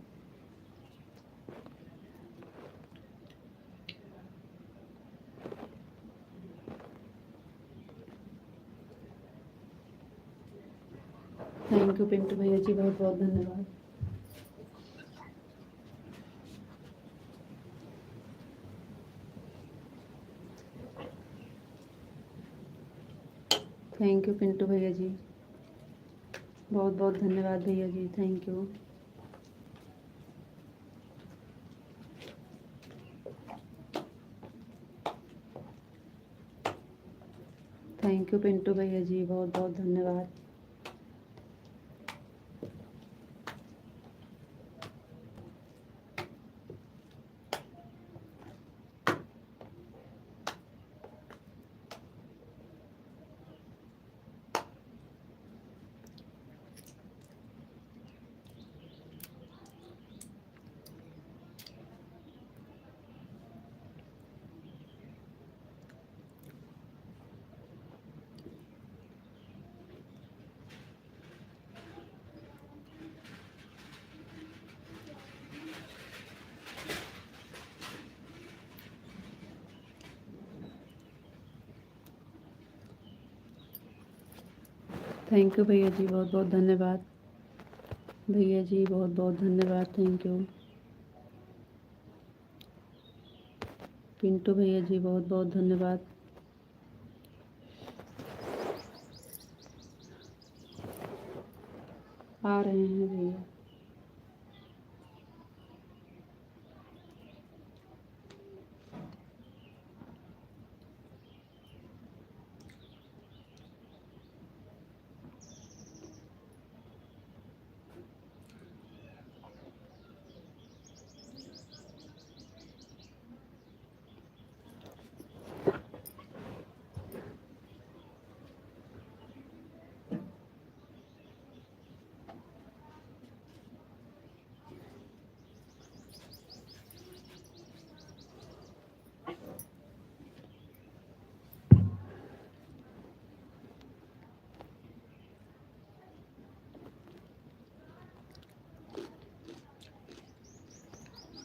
थैंक यू पिंटू भैया जी, बहुत बहुत धन्यवाद। थैंक यू पिंटू भैया जी, बहुत बहुत धन्यवाद भैया जी, thank you. Thank you Pintu भैया जी, बहुत बहुत धन्यवाद। थैंक यू भैया जी, बहुत बहुत धन्यवाद। भैया जी बहुत बहुत धन्यवाद, थैंक यू। पिंटू भैया जी बहुत बहुत धन्यवाद। आ रहे हैं भैया।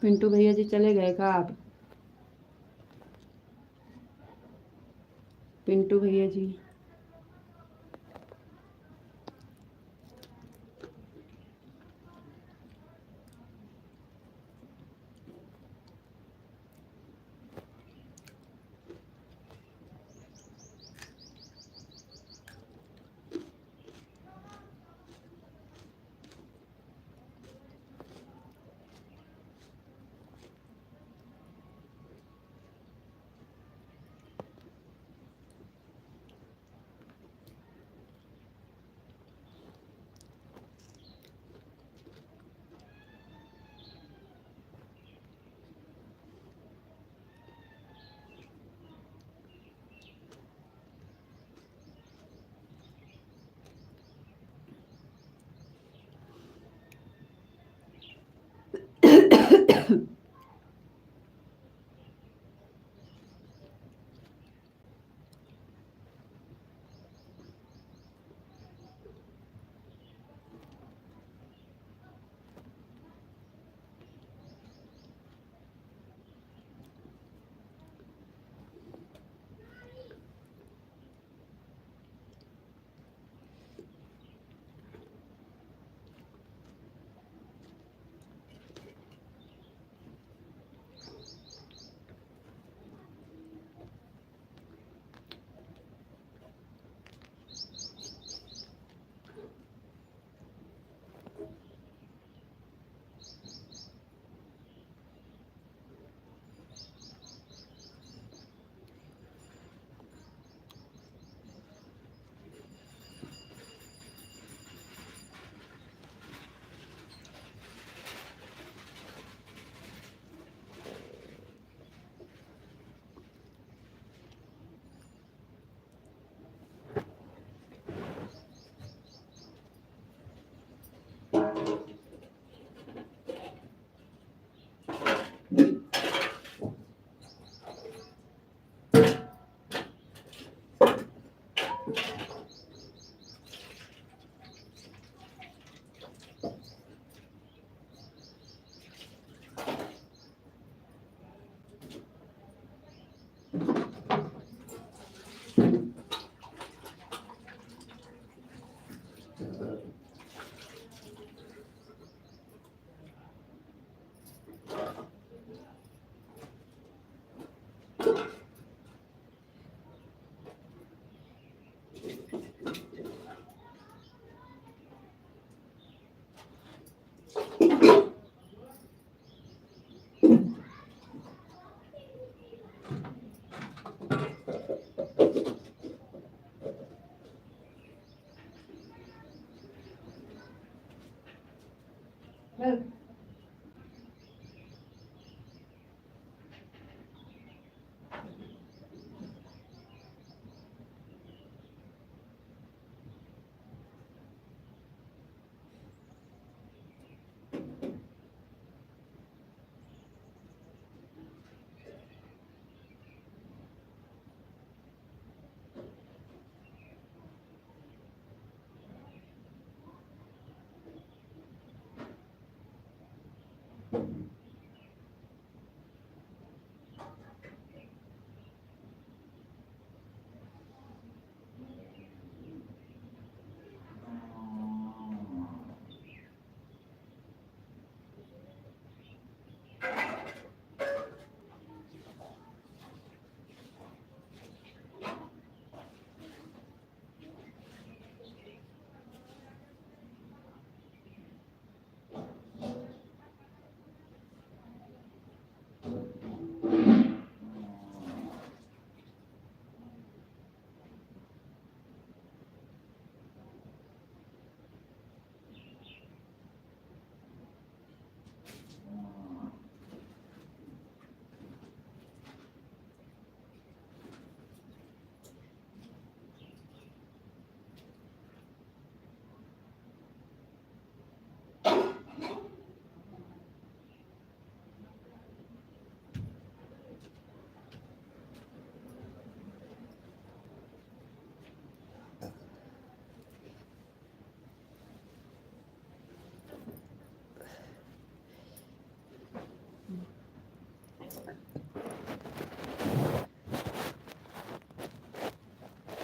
पिंटू भैया जी चले गए का आप? पिंटू भैया जी,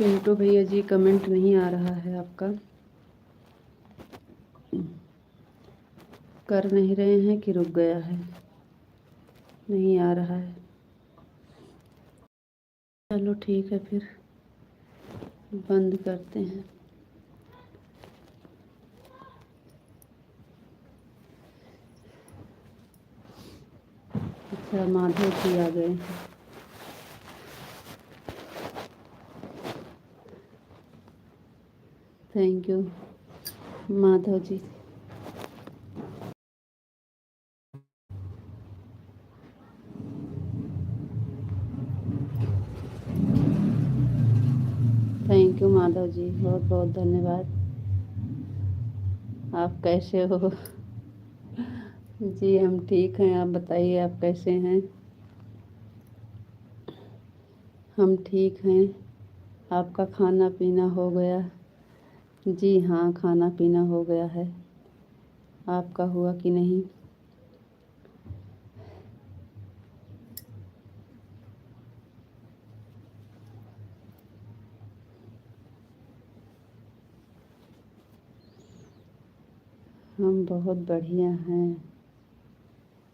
पिंटू भैया जी कमेंट नहीं आ रहा है आपका, कर नहीं रहे हैं कि रुक गया है, नहीं आ रहा है। चलो ठीक है, फिर बंद करते हैं। अच्छा, माधव जी आ गए हैं। Thank you Madhav ji. Thank you Madhav ji, बहुत बहुत धन्यवाद। आप कैसे हो? जी हम ठीक हैं, आप बताइए आप कैसे हैं? हम ठीक हैं। आपका खाना पीना हो गया? जी हाँ, खाना पीना हो गया है। आपका हुआ कि नहीं? हम बहुत बढ़िया हैं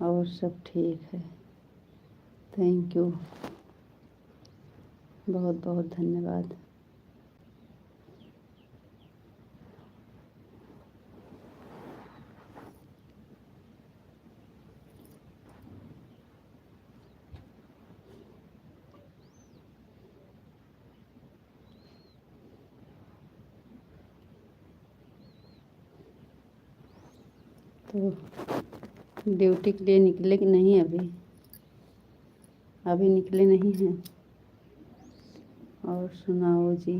और सब ठीक है। थैंक यू, बहुत बहुत धन्यवाद। तो ड्यूटी के लिए निकले कि नहीं? अभी निकले नहीं हैं। और सुनाओ जी,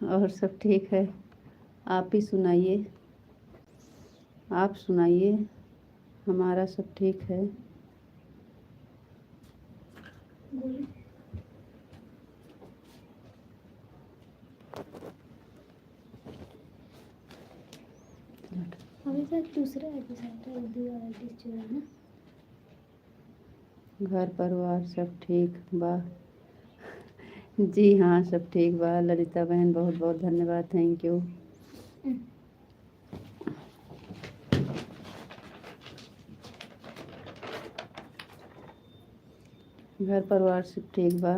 और सब ठीक है? आप ही सुनाइए, आप सुनाइए, हमारा सब ठीक है। अभी तक दूसरा एपिसोड है, उर्दू वाला टीचर है ना। घर परिवार सब ठीक बा? जी हाँ, सब ठीक बा। ललिता बहन बहुत बहुत धन्यवाद, थैंक यू। घर परिवार सब ठीक बा?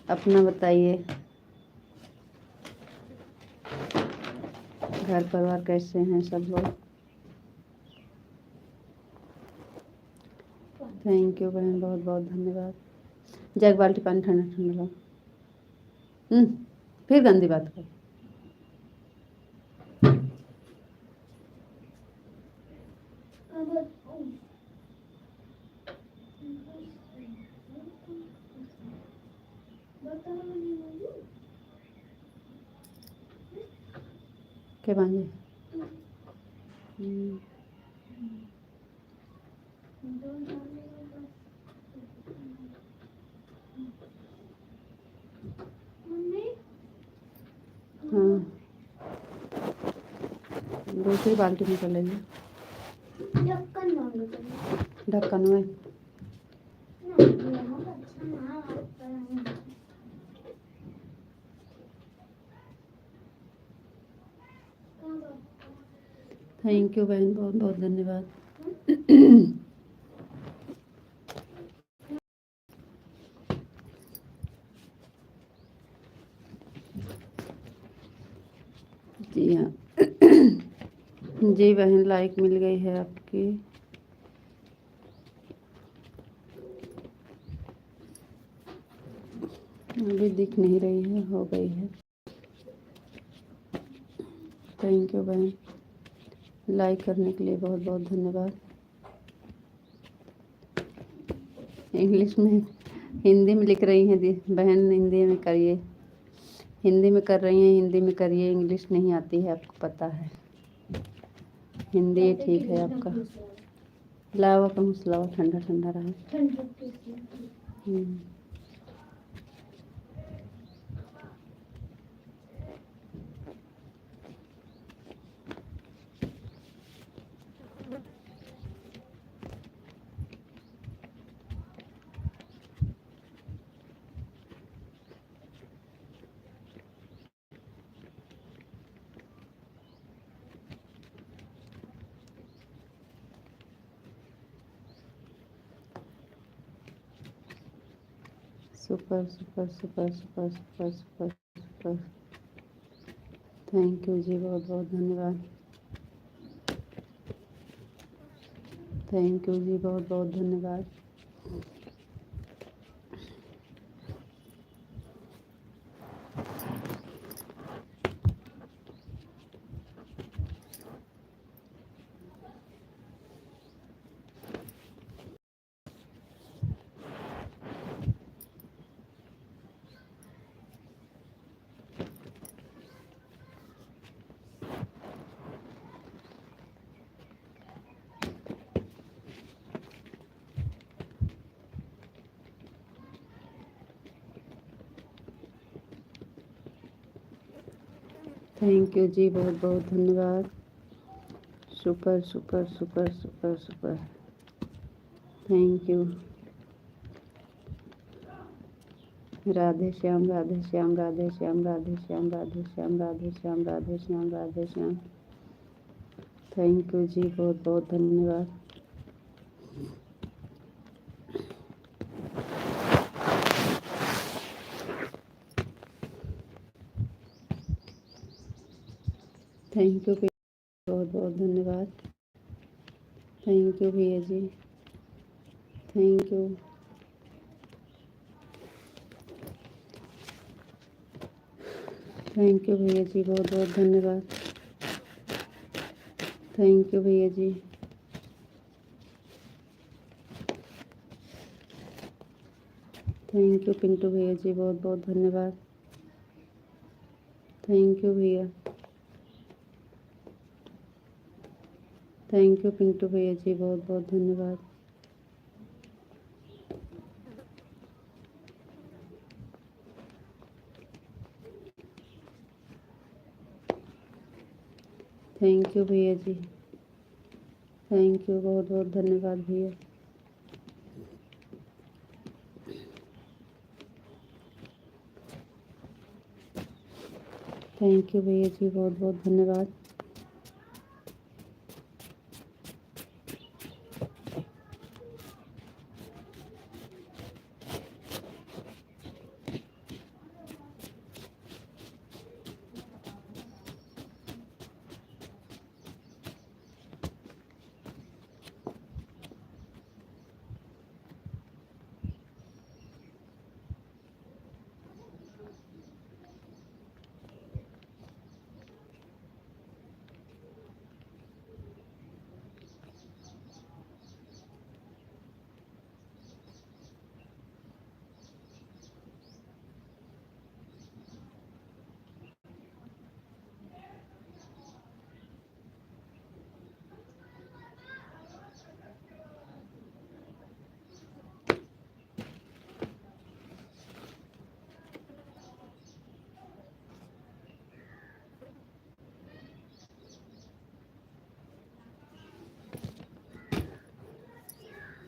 अपना बताइए, घर परिवार कैसे हैं सब लोग? थैंक यू बहन, बहुत बहुत धन्यवाद। जग बाल्टी पानी ठंडा ठंडा लो। फिर गंदी बात कर। के बांझे हाँ, दूसरी बाल्टी में कर लेंगे। ढक्कन में थैंक यू बहन, बहुत बहुत धन्यवाद। जी हाँ जी बहन, लाइक मिल गई है आपकी। अभी दिख नहीं रही है, हो गई है। थैंक यू बहन, लाइक करने के लिए बहुत बहुत धन्यवाद। इंग्लिश में, हिंदी में लिख रही हैं बहन, हिंदी में करिए। हिंदी में कर रही हैं, हिंदी में करिए, इंग्लिश नहीं आती है, आपको पता है। हिंदी ठीक है आपका। लावा का मुसलावा ठंडा ठंडा रहा। Super super super super super super super. Thank you जी, बहुत बहुत धन्यवाद। थैंक यू जी, बहुत बहुत धन्यवाद। थैंक यू जी, बहुत बहुत धन्यवाद। Super super super super super. Thank you. Radhe Shyam Radhe Shyam Radhe Shyam Radhe Shyam Radhe Shyam Radhe Shyam Radhe Shyam Radhe Shyam. Thank you जी, बहुत बहुत धन्यवाद। थैंक यू, बहुत बहुत धन्यवाद। थैंक यू भैया जी, थैंक यू। थैंक यू भैया जी, बहुत बहुत धन्यवाद। थैंक यू भैया जी। थैंक यू पिंटू भैया जी, बहुत बहुत धन्यवाद। थैंक यू भैया। थैंक यू पिंटू भैया जी, बहुत बहुत धन्यवाद। थैंक यू भैया जी, थैंक यू, बहुत बहुत धन्यवाद भैया। थैंक यू भैया जी, बहुत बहुत धन्यवाद।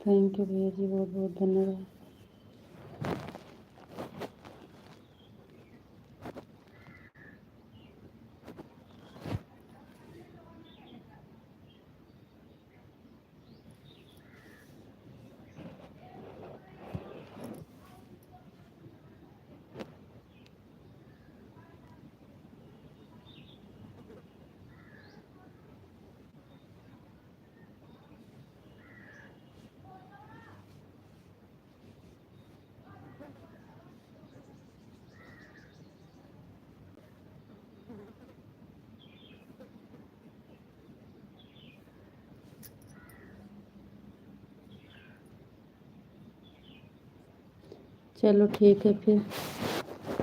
थैंक यू भैया जी, बहुत बहुत धन्यवाद। चलो ठीक है, फिर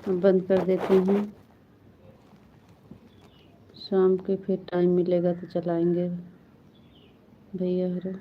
हम बंद कर देते हैं। शाम के फिर टाइम मिलेगा तो चलाएंगे भैया हरो।